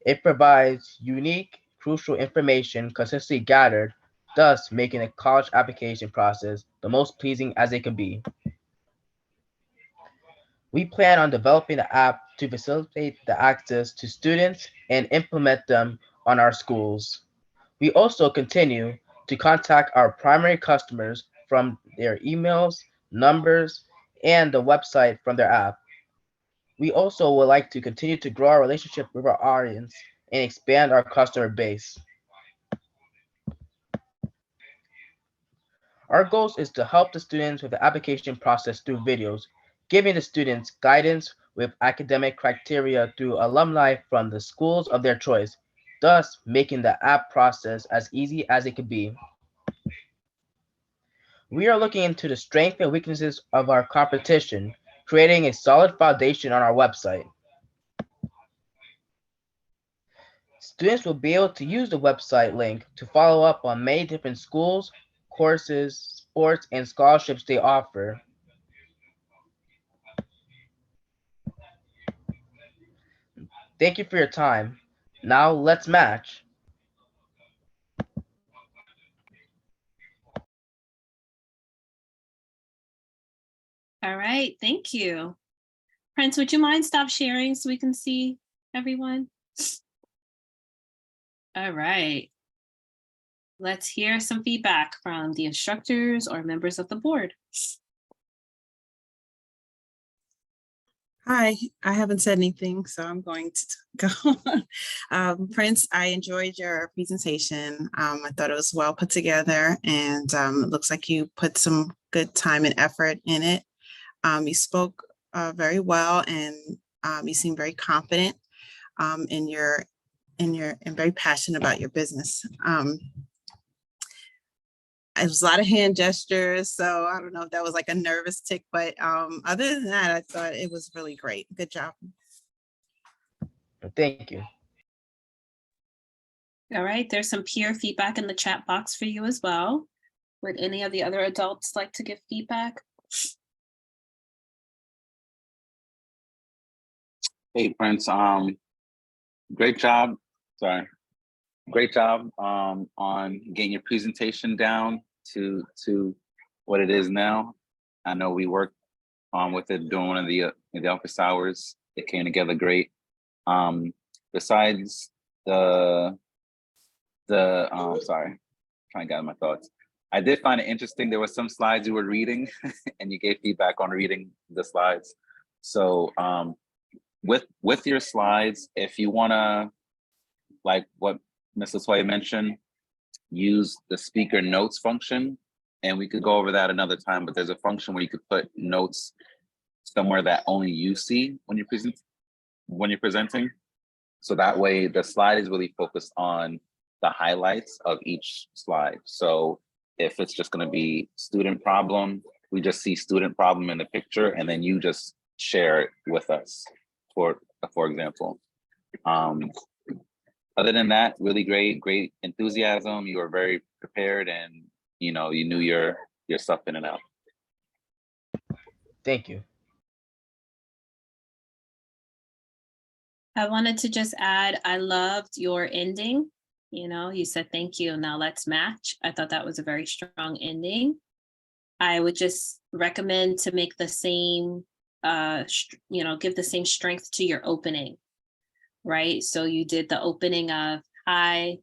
It provides unique, crucial information consistently gathered, thus making the college application process the most pleasing as it can be. We plan on developing the app to facilitate the access to students and implement them on our schools. We also continue to contact our primary customers from their emails, numbers, and the website from their app. We also would like to continue to grow our relationship with our audience and expand our customer base. Our goal is to help the students with the application process through videos, giving the students guidance with academic criteria through alumni from the schools of their choice, thus making the app process as easy as it could be. We are looking into the strengths and weaknesses of our competition, creating a solid foundation on our website. Students will be able to use the website link to follow up on many different schools, courses, sports, and scholarships they offer. Thank you for your time. Now let's match. All right, thank you. Prince, would you mind stop sharing so we can see everyone? All right. Let's hear some feedback from the instructors or members of the board. Hi, I haven't said anything, so I'm going to go. Prince, I enjoyed your presentation. I thought it was well put together, and it looks like you put some good time and effort in it. You spoke very well, and you seem very confident and very passionate about your business. It was a lot of hand gestures, so I don't know if that was like a nervous tick, but other than that, I thought it was really great. Good job. Thank you. All right, there's some peer feedback in the chat box for you as well. Would any of the other adults like to give feedback? Hey, Prince, great job. Sorry. Great job on getting your presentation down to what it is now. I know we worked with it during one of the office hours. It came together great. Besides sorry, trying to gather my thoughts. I did find it interesting. There were some slides you were reading, and you gave feedback on reading the slides. So with your slides, if you wanna, like what Ms. LaToya mentioned, use the speaker notes function, and we could go over that another time, but there's a function where you could put notes somewhere that only you see when you're presenting. So that way the slide is really focused on the highlights of each slide. So if it's just going to be student problem, we just see student problem in the picture, and then you just share it with us, for example. Other than that, really great enthusiasm. You were very prepared, and you knew your stuff in and out. Thank you. I wanted to just add, I loved your ending. You said, thank you, now let's match. I thought that was a very strong ending. I would just recommend to make the same, give the same strength to your opening, right? So you did the opening of, hi,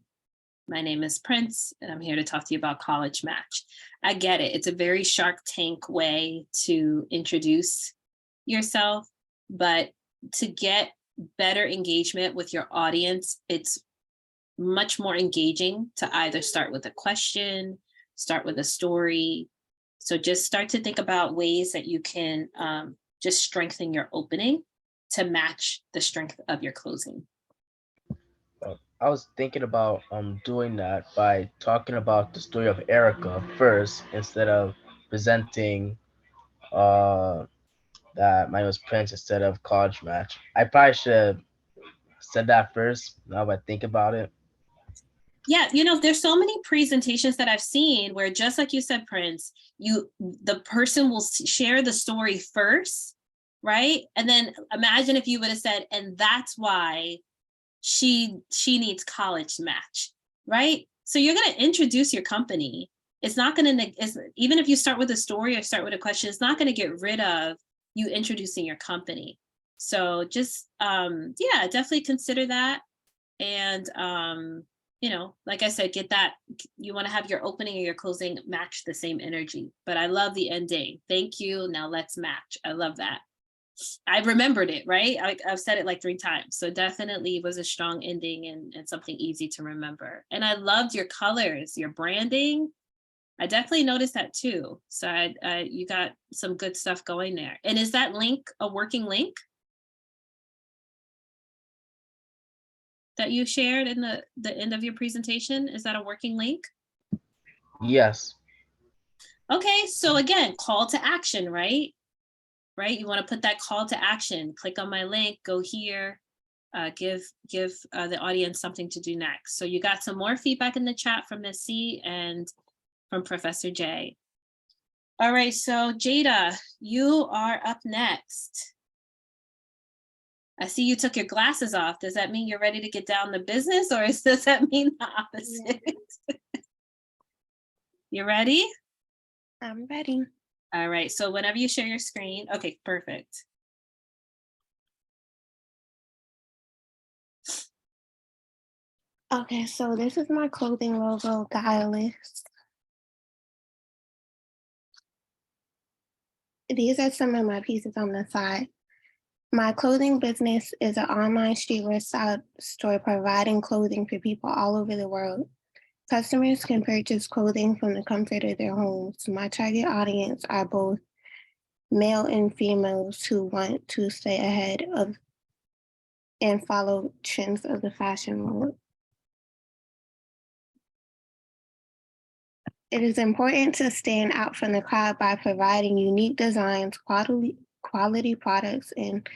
my name is Prince, and I'm here to talk to you about College Match. I get it. It's a very Shark Tank way to introduce yourself, but to get better engagement with your audience, it's much more engaging to either start with a question, start with a story. So just start to think about ways that you can just strengthen your opening to match the strength of your closing. I was thinking about doing that by talking about the story of Erica first instead of presenting uh that my name was Prince instead of college match. I probably should have said that first. Now if I think about it. Yeah, there's so many presentations that I've seen where, just like you said, Prince, the person will share the story first, right? And then imagine if you would have said, and that's why she needs college match, right? So you're going to introduce your company. It's not going to, even if you start with a story or start with a question, it's not going to get rid of you introducing your company. So just, yeah, definitely consider that. And, like I said, get that, you want to have your opening and your closing match the same energy. But I love the ending. Thank you. Now let's match. I love that. I remembered it, right? I've said it like 3 times. So definitely was a strong ending and something easy to remember. And I loved your colors, your branding. I definitely noticed that too. So you got some good stuff going there. And is that link a working link that you shared in the end of your presentation? Is that a working link? Yes. Okay, so again, call to action, right? Right, you want to put that call to action. Click on my link, go here, give the audience something to do next. So you got some more feedback in the chat from Ms. C and from Professor J. All right, so Jada, you are up next. I see you took your glasses off. Does that mean you're ready to get down to business, or does that mean the opposite? Yeah. You ready? I'm ready. All right, so whenever you share your screen, okay, perfect. Okay, so this is my clothing logo, Guileless. These are some of my pieces on the side. My clothing business is an online streetwear style store providing clothing for people all over the world. Customers can purchase clothing from the comfort of their homes. My target audience are both male and females who want to stay ahead of and follow trends of the fashion world. It is important to stand out from the crowd by providing unique designs, quality products, and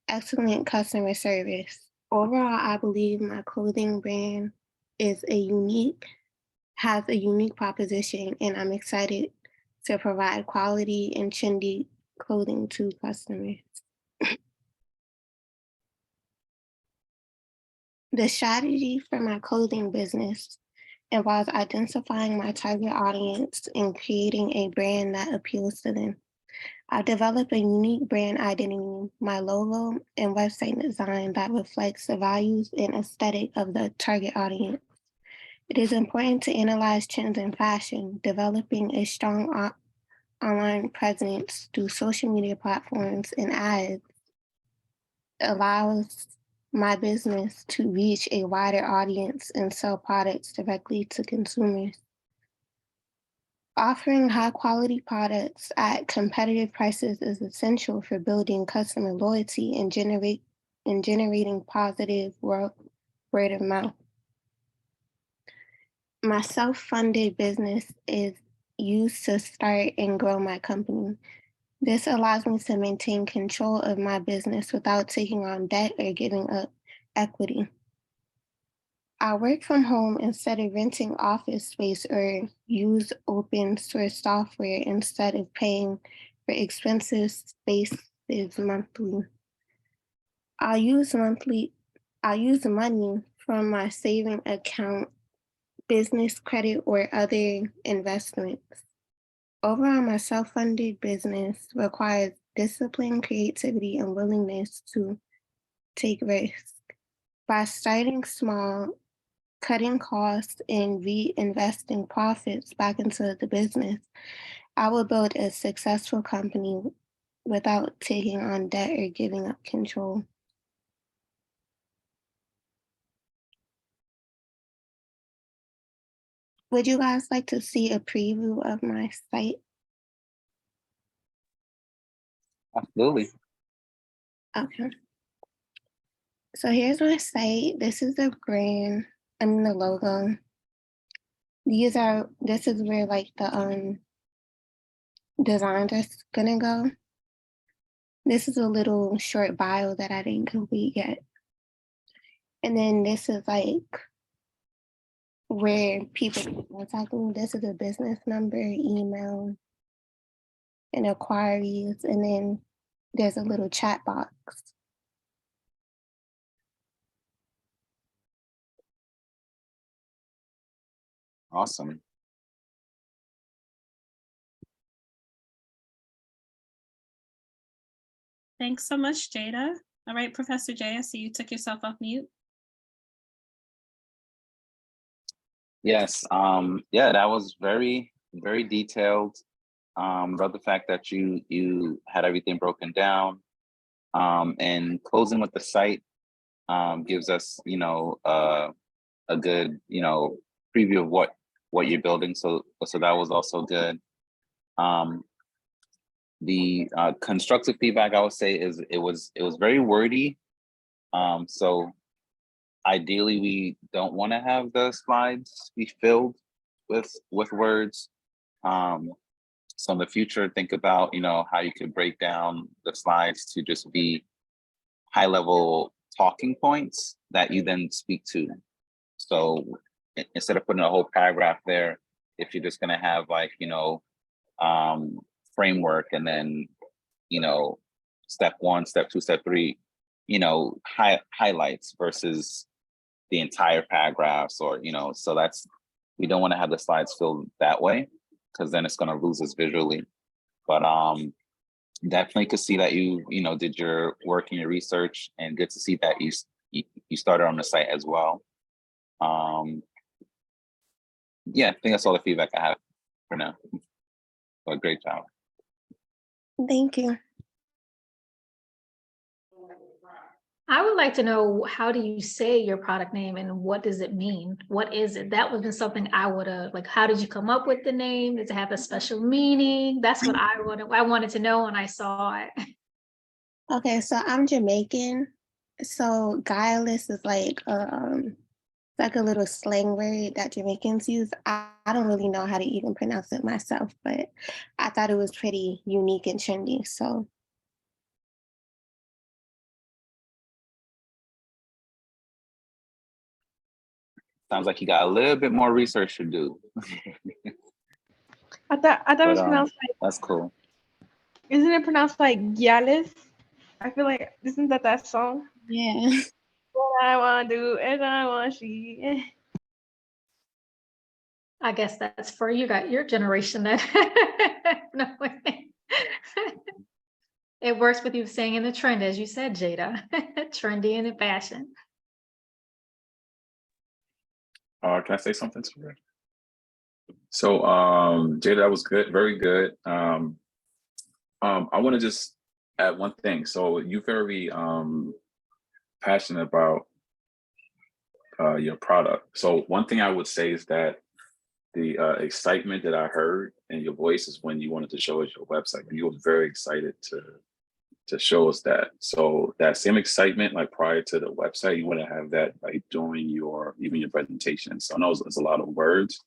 excellent customer service. Overall, I believe my clothing brand has a unique proposition, and I'm excited to provide quality and trendy clothing to customers. The strategy for my clothing business involves identifying my target audience and creating a brand that appeals to them. I've developed a unique brand identity, my logo, and website design that reflects the values and aesthetic of the target audience. It is important to analyze trends in fashion, developing a strong online presence through social media platforms and ads allows my business to reach a wider audience and sell products directly to consumers. Offering high quality products at competitive prices is essential for building customer loyalty and generating positive word of mouth. My self-funded business is used to start and grow my company. This allows me to maintain control of my business without taking on debt or giving up equity. I work from home instead of renting office space or use open source software instead of paying for expensive spaces monthly. I'll use money from my saving account, business credit, or other investments. Overall, my self-funded business requires discipline, creativity, and willingness to take risks. By starting small, cutting costs, and reinvesting profits back into the business, I will build a successful company without taking on debt or giving up control. Would you guys like to see a preview of my site? Absolutely. Okay. So here's my site. This is the brand. I mean the logo. This is where like the designs are gonna go. This is a little short bio that I didn't complete yet. And then this is like where people can contact me. This is a business number, email, and inquiries. And then there's a little chat box. Awesome. Thanks so much, Jada. All right, Professor Jay, I see you took yourself off mute. Yes. Yeah, that was very, very detailed. Love the fact that you had everything broken down. And closing with the site gives us, a good, preview of what you're building. So that was also good. The constructive feedback I would say is it was very wordy. So ideally we don't want to have the slides be filled with words. So in the future, think about how you could break down the slides to just be high level talking points that you then speak to. So instead of putting a whole paragraph there, if you're just going to have like framework and then step 1, step 2, step 3, highlights versus the entire paragraphs, or so we don't want to have the slides filled that way, because then it's going to lose us visually. But definitely could see that you did your work and your research, and good to see that you started on the site as well. Yeah, I think that's all the feedback I have for now. But great job. Thank you. I would like to know, how do you say your product name and what does it mean? What is it? That would have been something I would have, like, how did you come up with the name? Does it have a special meaning? That's what I wanted to know when I saw it. Okay, so I'm Jamaican. So guileless is like a little slang word that Jamaicans use. I don't really know how to even pronounce it myself, but I thought it was pretty unique and trendy. So Sounds like you got a little bit more research to do. I thought it was pronounced like. That's cool. Isn't it pronounced like Gyalis? I feel like isn't that song? Yeah. What I want to do and I want she. I guess that's for you, got your generation then. No way. It works with you staying in the trend, as you said, Jada. Trendy and in fashion. Can I say something to her? So, Jada, that was good, very good. I want to just add one thing. So you're very passionate about your product. So one thing I would say is that the excitement that I heard in your voice is when you wanted to show us your website. You were very excited to show us that. So that same excitement, like prior to the website, you want to have that like during your presentation. So I know it's a lot of words.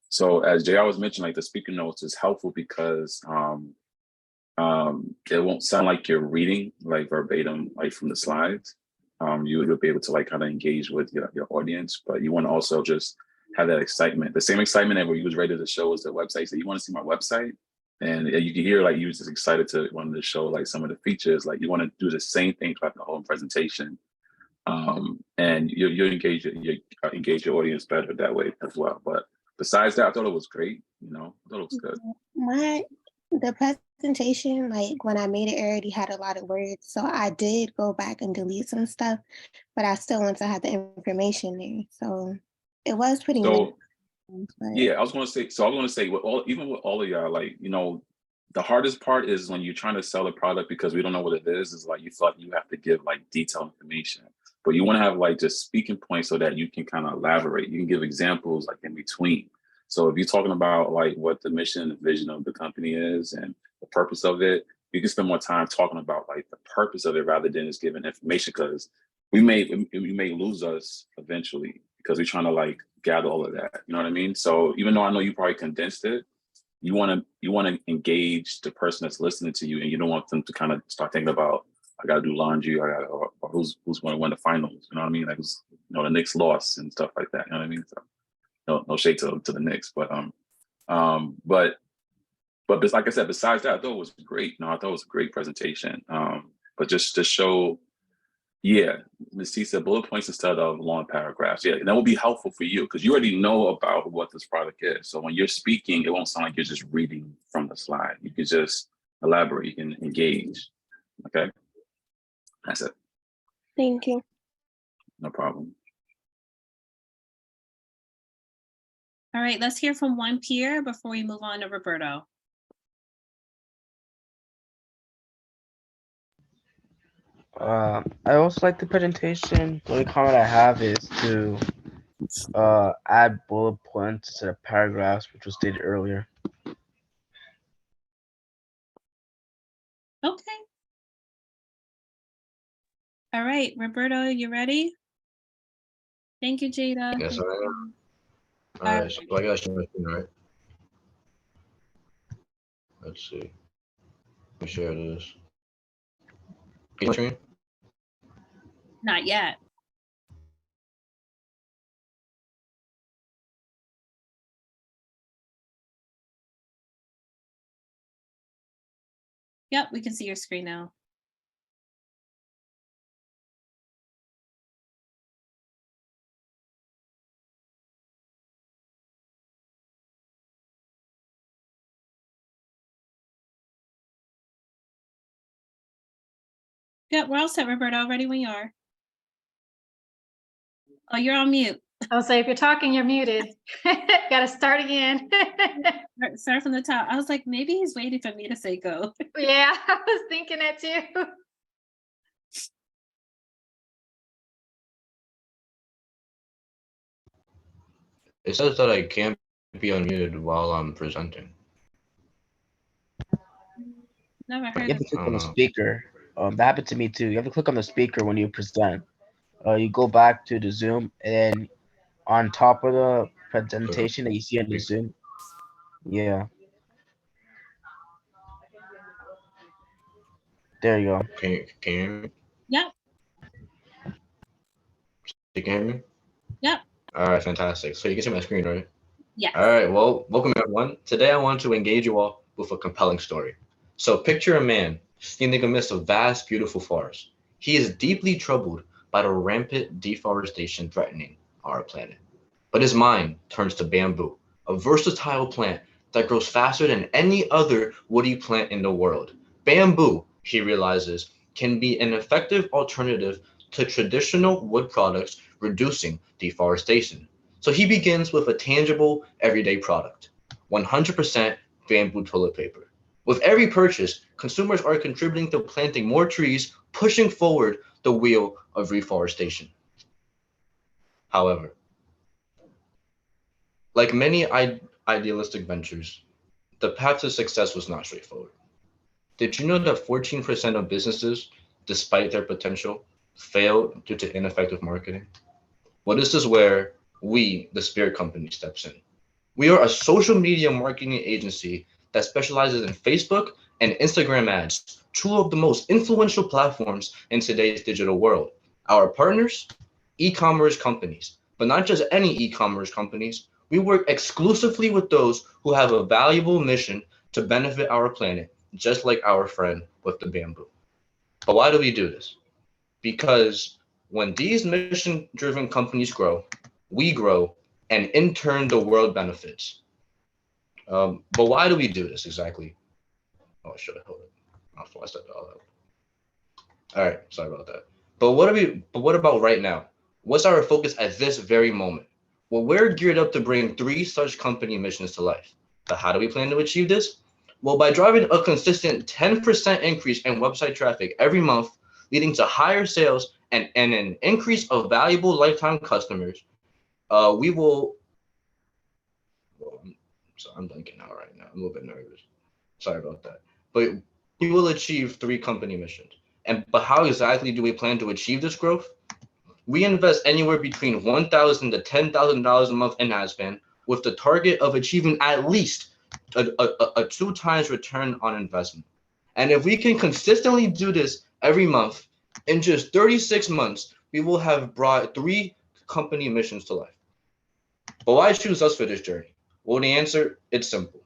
So as JR was mentioning, like the speaker notes is helpful because it won't sound like you're reading like verbatim, like from the slides. You'll be able to like kind of engage with your audience, but you want to also just have that excitement, the same excitement that where you was ready to show us the website. So you want to see my website, and you can hear like you was just excited to want to show like some of the features. Like you want to do the same thing throughout the whole presentation, and you engage your audience better that way as well. But besides that, I thought it was great. I thought it was good. The presentation, like when I made it, already had a lot of words. So I did go back and delete some stuff, but I still want to have the information there. So it was pretty So but... yeah, I was going to say with all of y'all, like, the hardest part is when you're trying to sell a product because we don't know what it is like you thought you have to give like detailed information. But you want to have like just speaking points so that you can kind of elaborate. You can give examples like in between. So if you're talking about like what the mission and the vision of the company is and the purpose of it, you can spend more time talking about like the purpose of it rather than just giving information, because we may lose us eventually because we're trying to like gather all of that. You know what I mean? So even though I know you probably condensed it, you want to engage the person that's listening to you, and you don't want them to kind of start thinking about, I got to do laundry, or who's going to win the finals. You know what I mean? Like, the Knicks lost and stuff like that. You know what I mean? So, no shade to the Knicks, but like I said, besides that, I thought it was great. I thought it was a great presentation. But just to show, yeah, Ms. T said bullet points instead of long paragraphs. Yeah, and that will be helpful for you because you already know about what this product is. So when you're speaking, it won't sound like you're just reading from the slide. You can just elaborate, you can engage. Okay, that's it. Thank you. No problem. All right, let's hear from one peer before we move on to Roberto. I also like the presentation. The only comment I have is to add bullet points instead of paragraphs, which was stated earlier. Okay. All right, Roberto, you ready? Thank you, Jada. Yes, I am. All All right, so I got to share my screen, right? Let's see. Let me share this. Can you see my screen? Not yet. Yep, we can see your screen now. Yep, we're all set, Roberto. Ready when you are. Oh, you're on mute. I'll say if you're talking, you're muted. Got to start again. Start from the top. I was like, maybe he's waiting for me to say go. Yeah, I was thinking that too. It says that I can't be unmuted while I'm presenting. Never You heard have of to click I on don't the know. speaker. That happened to me too. You have to click on the speaker when you present. You go back to the Zoom, and then on top of the presentation that you see on the Zoom, yeah. There you go. Can you hear me? Yep. You can hear me? Yep. All right, fantastic. So you can see my screen, right? Yes. All right, well, welcome everyone. Today I want to engage you all with a compelling story. So picture a man standing amidst a vast, beautiful forest. He is deeply troubled by the rampant deforestation threatening our planet. But his mind turns to bamboo, a versatile plant that grows faster than any other woody plant in the world. Bamboo, he realizes, can be an effective alternative to traditional wood products, reducing deforestation. So he begins with a tangible, everyday product, 100% bamboo toilet paper. With every purchase, consumers are contributing to planting more trees, pushing forward the wheel of reforestation. However, like many idealistic ventures, the path to success was not straightforward. Did you know that 14% of businesses, despite their potential, fail due to ineffective marketing? Well, this is where we, the Spirit Company, steps in. We are a social media marketing agency that specializes in Facebook and Instagram ads, two of the most influential platforms in today's digital world. Our partners, e-commerce companies, but not just any e-commerce companies. We work exclusively with those who have a valuable mission to benefit our planet, just like our friend with the bamboo. But why do we do this? Because when these mission-driven companies grow, we grow, and in turn, the world benefits. But why do we do this exactly? Oh, should I hold it? I'll flash that all out. All right, sorry about that. But what about right now? What's our focus at this very moment? Well, we're geared up to bring 3 such company missions to life. But how do we plan to achieve this? Well, by driving a consistent 10% increase in website traffic every month, leading to higher sales and an increase of valuable lifetime customers, we will. Well, I'm blanking out right now. I'm a little bit nervous. Sorry about that. But we will achieve 3 company missions. But how exactly do we plan to achieve this growth? We invest anywhere between $1,000 to $10,000 a month in ad spend, with the target of achieving at least a 2 times return on investment. And if we can consistently do this every month, in just 36 months, we will have brought 3 company missions to life. But why choose us for this journey? Well, the answer, it's simple.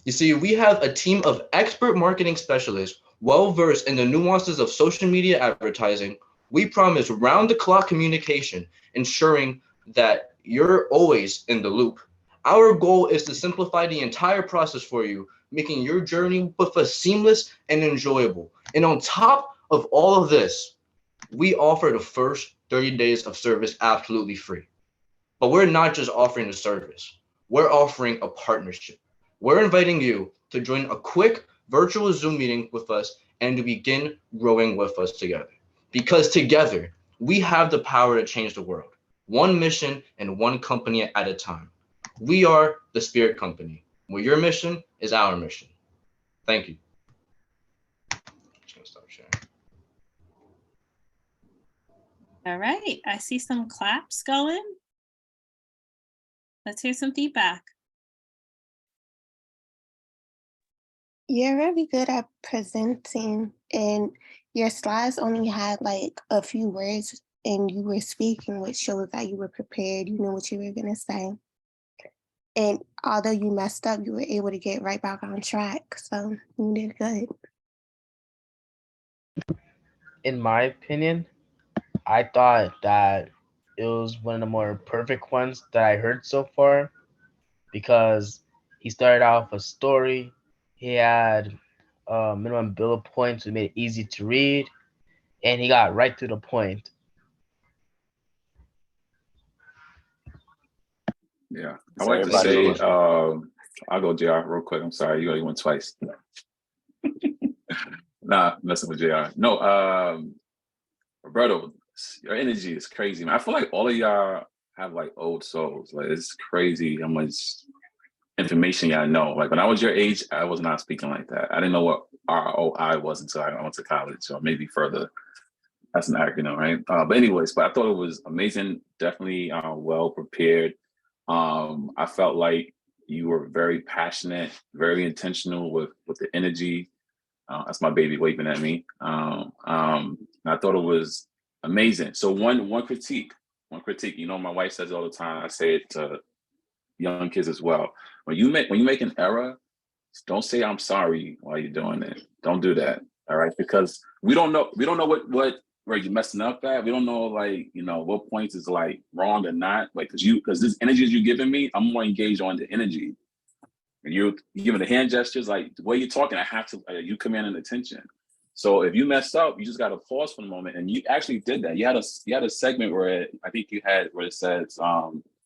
You see, we have a team of expert marketing specialists well versed in the nuances of social media advertising. We promise round the clock communication, ensuring that you're always in the loop. Our goal is to simplify the entire process for you, making your journey with us seamless and enjoyable. And on top of all of this, we offer the first 30 days of service absolutely free. But we're not just offering a service, we're offering a partnership. We're inviting you to join a quick virtual Zoom meeting with us and to begin growing with us together. Because together, we have the power to change the world, one mission and one company at a time. We are the Spirit Company, where your mission is our mission. Thank you. Just gonna stop sharing. All right, I see some claps going. Let's hear some feedback. You're really good at presenting, and your slides only had like a few words, and you were speaking, which shows that you were prepared. You knew what you were going to say. And although you messed up, you were able to get right back on track. So you did good. In my opinion, I thought that it was one of the more perfect ones that I heard so far because he started off a story. He had minimum bullet points, which made it easy to read, and he got right to the point. Yeah, I So like to Thank you so say, much. I'll go JR real quick. I'm sorry, you only went twice. Nah, messing with JR. No, Roberto, your energy is crazy, man. I feel like all of y'all have like old souls. Like it's crazy how much information y'all know. Like when I was your age, I was not speaking like that. I didn't know what ROI was until I went to college, or maybe further. That's an acronym, right? But anyways, but I thought it was amazing. Definitely well prepared. I felt like you were very passionate, very intentional with the energy. That's my baby waving at me. I thought it was amazing. So one critique. You know, my wife says it all the time. I say it to young kids as well. When you make an error, don't say I'm sorry while you're doing it. Don't do that. All right, because we don't know what where you're messing up at. We don't know like what points is like wrong or not. Like because this energy you're giving me, I'm more engaged on the energy. And you're giving the hand gestures, like the way you're talking, I have to you commanding attention. So if you mess up, you just got to pause for a moment. And you actually did that. You had a segment where I think you had where it says,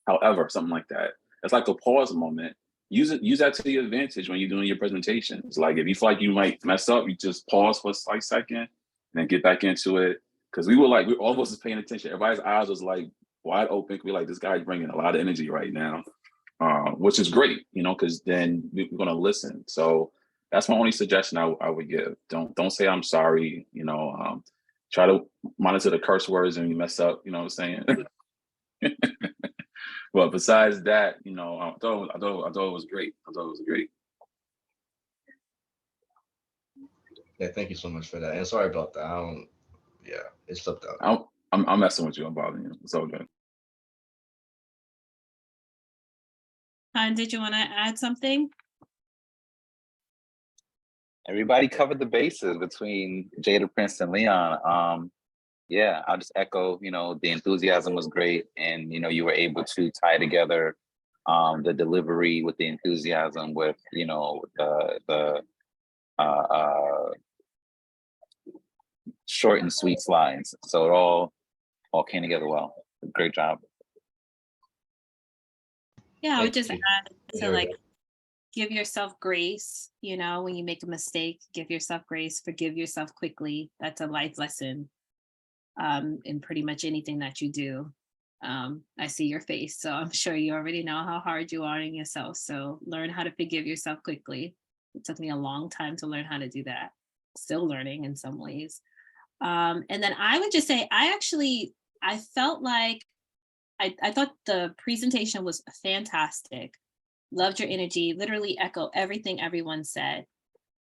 however, something like that. It's like a pause moment. Use that to your advantage when you're doing your presentations. Like if you feel like you might mess up, you just pause for a slight second and then get back into it. Because we all of us was paying attention. Everybody's eyes was like wide open. We're like, this guy's bringing a lot of energy right now. Which is great, because then we're going to listen. So that's my only suggestion I would give. Don't say I'm sorry. Try to monitor the curse words when you mess up. You know what I'm saying? But besides that, I thought it was great. I thought it was great. Yeah, thank you so much for that. And sorry about that. Yeah, it slipped out. I'm messing with you. I'm bothering you. It's all good. Did you want to add something? Everybody covered the bases between Jada, Prince, and Leon. Yeah, I'll just echo, the enthusiasm was great. And, you were able to tie together the delivery with the enthusiasm with, the short and sweet slides. So it all came together well. Great job. Yeah, I would just Thank add you. to like give yourself grace, when you make a mistake, give yourself grace, forgive yourself quickly. That's a life lesson in pretty much anything that you do. I see your face, so I'm sure you already know how hard you are on yourself. So learn how to forgive yourself quickly. It took me a long time to learn how to do that. still learning in some ways. And then I would just say, I felt like I thought the presentation was fantastic. Loved your energy, literally echo everything everyone said.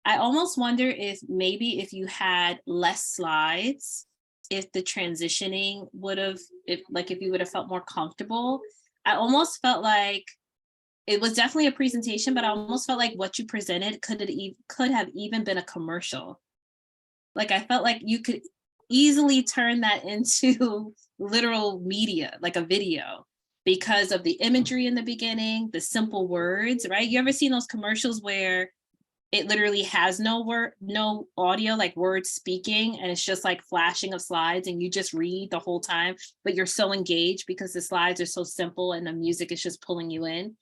I almost wonder if maybe if you had less slides, if the transitioning would have, if you would have felt more comfortable. I almost felt like it was definitely a presentation, but I almost felt like what you presented could have even been a commercial. Like I felt like you could easily turn that into literal media, like a video, because of the imagery in the beginning, the simple words, right? You ever seen those commercials where it literally has no audio, like words speaking, and it's just like flashing of slides and you just read the whole time, but you're so engaged because the slides are so simple and the music is just pulling you in.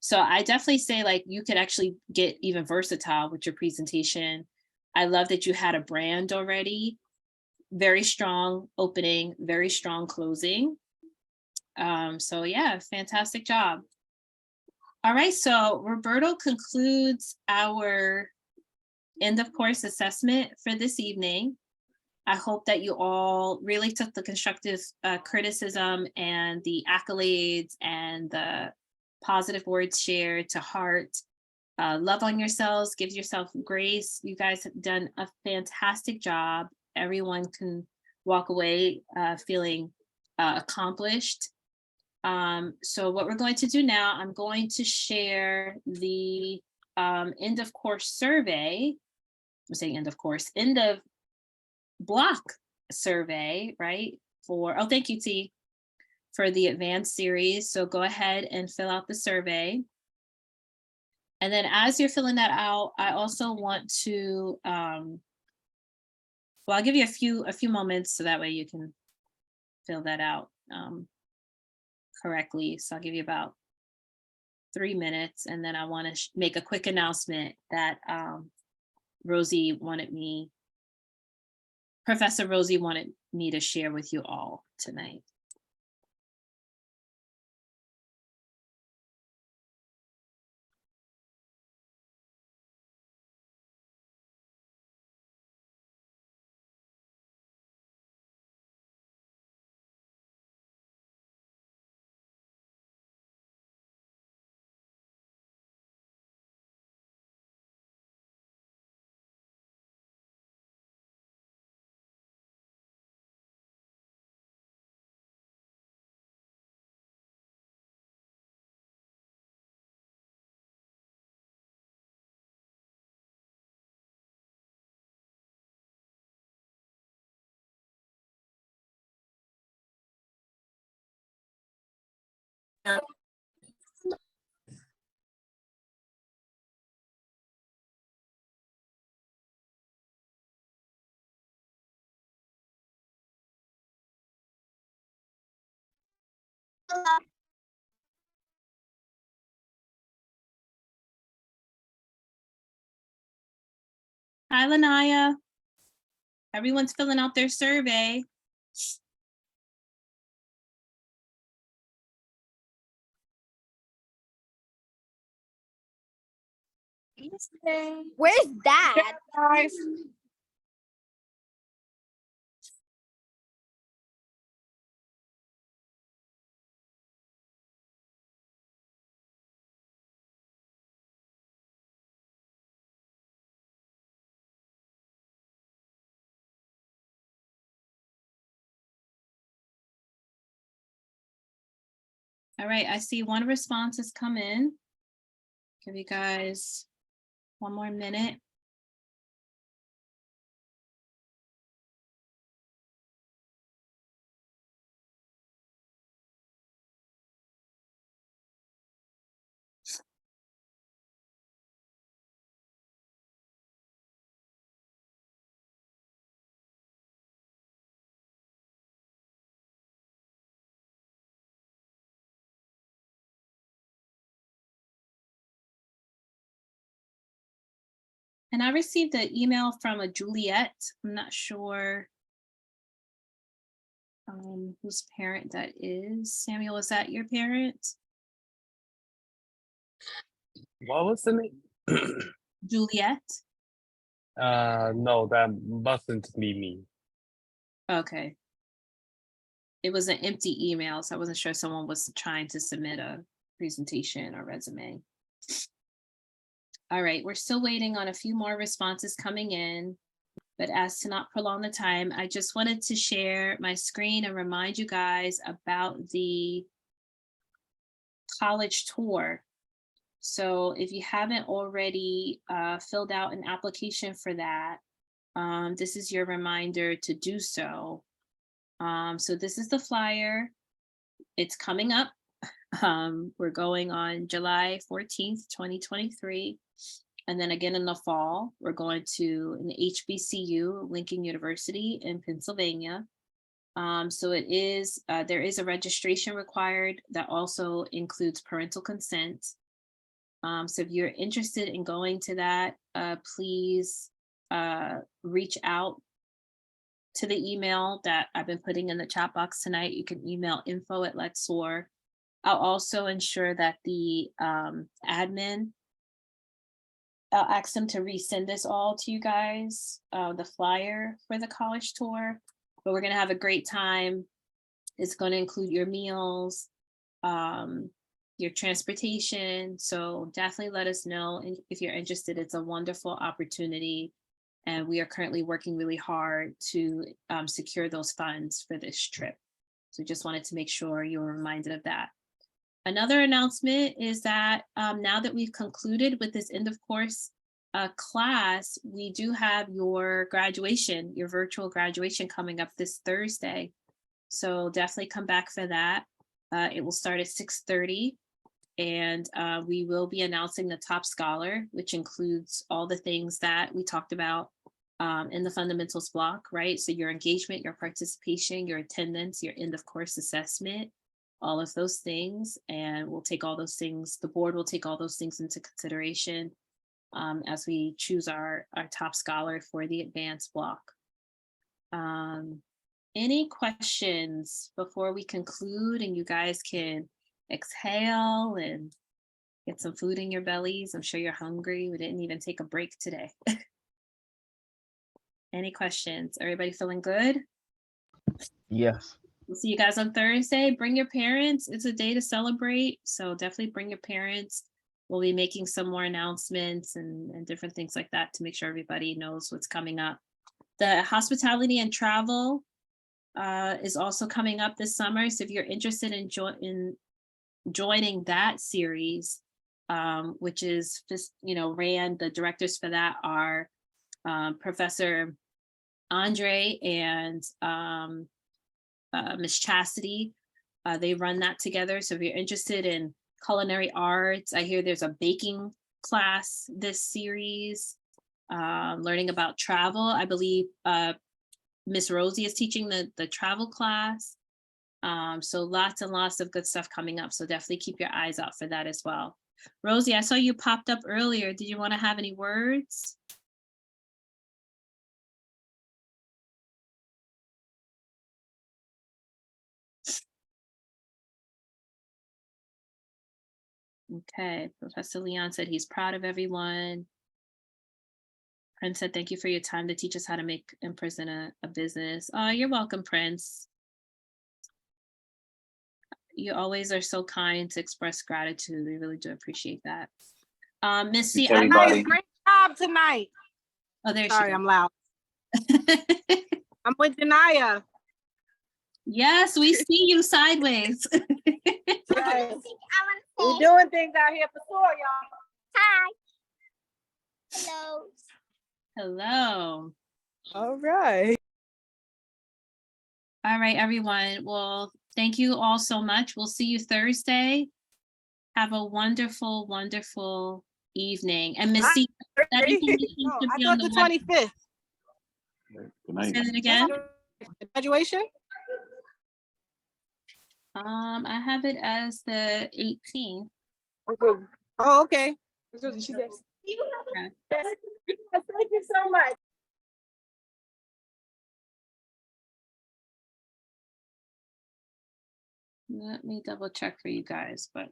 So I definitely say like you could actually get even versatile with your presentation. I love that you had a brand already. Very strong opening, very strong closing. So yeah, fantastic job. All right, so Roberto concludes our end of course assessment for this evening. I hope that you all really took the constructive criticism and the accolades and the positive words shared to heart. Love on yourselves, give yourself grace. You guys have done a fantastic job. Everyone can walk away feeling accomplished. So what we're going to do now, I'm going to share the end of course survey. I'm saying end of course, end of block survey, right? Oh, thank you, T, for the advanced series. So go ahead and fill out the survey. And then as you're filling that out, I also want to, well, I'll give you a few moments so that way you can fill that out correctly. So I'll give you about 3 minutes, and then I want to make a quick announcement that Professor Rosie wanted me to share with you all tonight. Hi, Lanaya. Everyone's filling out their survey. Where's Dad? All right, I see one response has come in. Give you guys one more minute. And I received an email from a Juliet. I'm not sure whose parent that is. Samuel, is that your parent? What was the name? Juliet. No, that mustn't be me. Okay. It was an empty email, so I wasn't sure if someone was trying to submit a presentation or resume. All right, we're still waiting on a few more responses coming in, but as to not prolong the time, I just wanted to share my screen and remind you guys about the college tour. So if you haven't already filled out an application for that, this is your reminder to do so. So this is the flyer. It's coming up. We're going on July 14th, 2023. And then again in the fall, we're going to an HBCU, Lincoln University in Pennsylvania. So it is, there is a registration required that also includes parental consent. So if you're interested in going to that, please reach out to the email that I've been putting in the chat box tonight. You can email info@Let's.S.O.A.R. I'll also ensure that the admin, I'll ask them to resend this all to you guys, the flyer for the college tour, but we're gonna have a great time. It's gonna include your meals, your transportation. So definitely let us know if you're interested. It's a wonderful opportunity. And we are currently working really hard to secure those funds for this trip. So just wanted to make sure you were reminded of that. Another announcement is that now that we've concluded with this end of course class, we do have your graduation, your virtual graduation coming up this Thursday. So definitely come back for that. It will start at 6:30. And we will be announcing the top scholar, which includes all the things that we talked about in the fundamentals block, right? So your engagement, your participation, your attendance, your end of course assessment, all of those things. And we'll take all those things, the board will take all those things into consideration as we choose our top scholar for the advanced block. Any questions before we conclude and you guys can exhale and get some food in your bellies? I'm sure you're hungry. We didn't even take a break today. Any questions? Everybody feeling good? Yes. We'll see you guys on Thursday. Bring your parents. It's a day to celebrate. So definitely bring your parents. We'll be making some more announcements and different things like that to make sure everybody knows what's coming up. The hospitality and travel is also coming up this summer. So if you're interested in joining that series, which is just, ran, the directors for that are Professor Andre and Miss Chastity. They run that together. So if you're interested in culinary arts, I hear there's a baking class this series, learning about travel. I believe Miss Rosie is teaching the travel class. So lots and lots of good stuff coming up. So definitely keep your eyes out for that as well. Rosie, I saw you popped up earlier. Did you want to have any words? Okay, Professor Leon said he's proud of everyone. Prince said, thank you for your time to teach us how to make and present a business. Oh, you're welcome, Prince. You always are so kind to express gratitude. We really do appreciate that. Missy, Nice, great job tonight. Oh, there Sorry, she is. I'm loud. I'm with Janaya. Yes, we see you sideways. Right. We're doing things out here for sure, y'all. Hi. Hello. Hello. All right. All right, everyone. Well, thank you all so much. We'll see you Thursday. Have a wonderful, wonderful evening. And Miss C, that information should I be on thought the the 25th. Good night. Say it again. Graduation? I have it as the 18th. Oh, okay. She said, Okay. thank you so much. Let me double check for you guys, but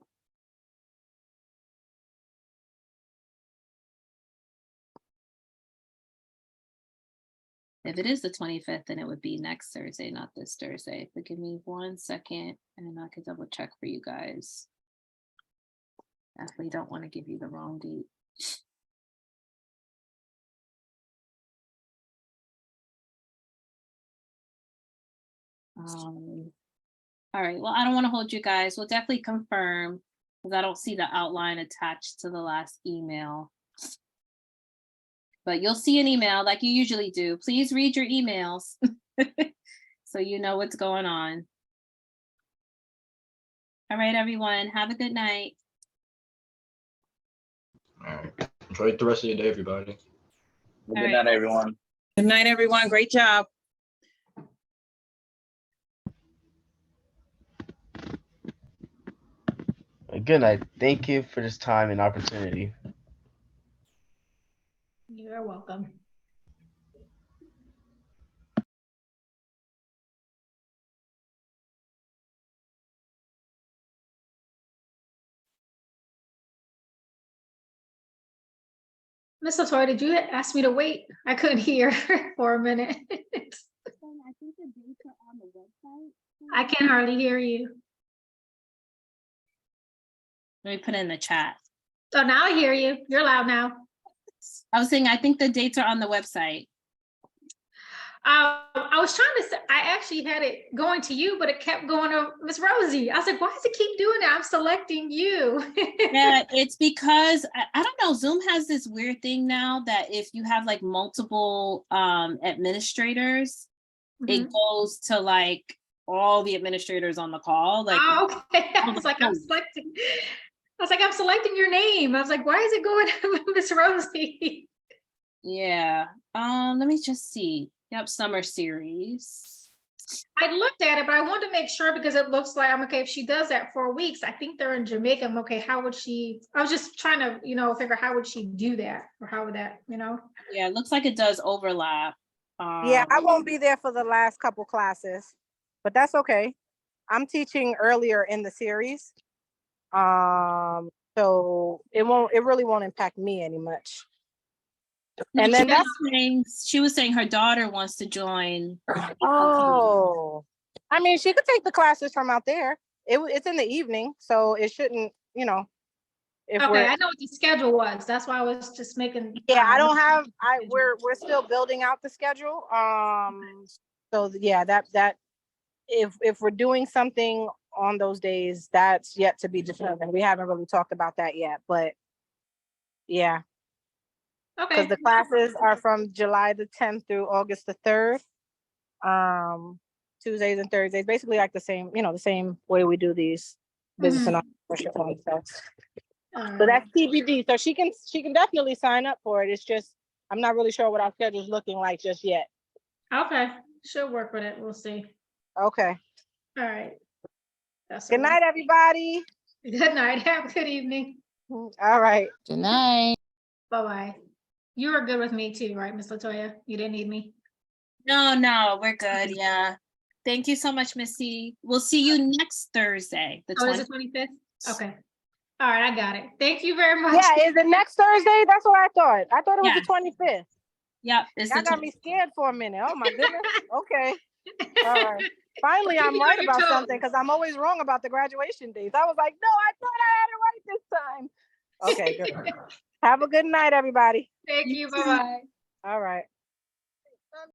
If it is the 25th, then it would be next Thursday, not this Thursday. But give me 1 second and I can double check for you guys. Definitely don't want to give you the wrong date. All right, well, I don't want to hold you guys. We'll definitely confirm because I don't see the outline attached to the last email. But you'll see an email like you usually do. Please read your emails so you know what's going on. All right, everyone, have a good night. All right. Enjoy the rest of your day, everybody. Good night, everyone. Good night, everyone. Great job. Good night. Thank you for this time and opportunity. You're welcome. Miss Latoya, did you ask me to wait? I couldn't hear for a minute. I think the dates are on the website. I can hardly hear you. Let me put it in the chat. Oh, now I hear you. You're loud now. I was saying, I think the dates are on the website. I was trying to say, I actually had it going to you, but it kept going to Miss Rosie. I was like, why does it keep doing that? I'm selecting you. Yeah, it's because I don't know. Zoom has this weird thing now that if you have like multiple administrators, it goes to like all the administrators on the call. Like, oh, okay. I was like, I'm selecting your name. I was like, why is it going to Miss Rosie? Yeah. Let me just see. Yep, summer series. I looked at it, but I wanted to make sure because it looks like I'm okay. If she does that 4 weeks, I think they're in Jamaica. I'm okay. How would she? I was just trying to, figure how would she do that, or how would that, Yeah, it looks like it does overlap. Yeah, I won't be there for the last couple classes, but that's okay. I'm teaching earlier in the series, so it really won't impact me any much. And then she was saying her daughter wants to join. Oh, I mean, she could take the classes from out there. It's in the evening, so it shouldn't, if okay, I know what the schedule was. That's why I was just making. Yeah, I don't have. We're still building out the schedule. So yeah, that if we're doing something on those days, that's yet to be determined. We haven't really talked about that yet, but yeah. Okay. Because the classes are from July the 10th through August the 3rd. Tuesdays and Thursdays, basically like the same, the same way we do these business and entrepreneurship stuff. So that's TBD. So she can definitely sign up for it. It's just I'm not really sure what our schedule is looking like just yet. Okay, she'll work with it. We'll see. Okay. All right. Good night, everybody. Good night. Have a good evening. All right. Good night. Bye-bye. You were good with me too, right, Miss Latoya? You didn't need me? No, we're good. Yeah. Thank you so much, Missy. We'll see you next Thursday. Is the 25th? Okay. All right, I got it. Thank you very much. Yeah, is it next Thursday? That's what I thought. I thought it was the 25th. Yep. Y'all got me scared for a minute. Oh my goodness. Okay. All right. Finally, I'm right about something because I'm always wrong about the graduation dates. I was like, no, I thought I had it right this time. Okay, good. Have a good night, everybody. Thank you. Bye-bye. All right.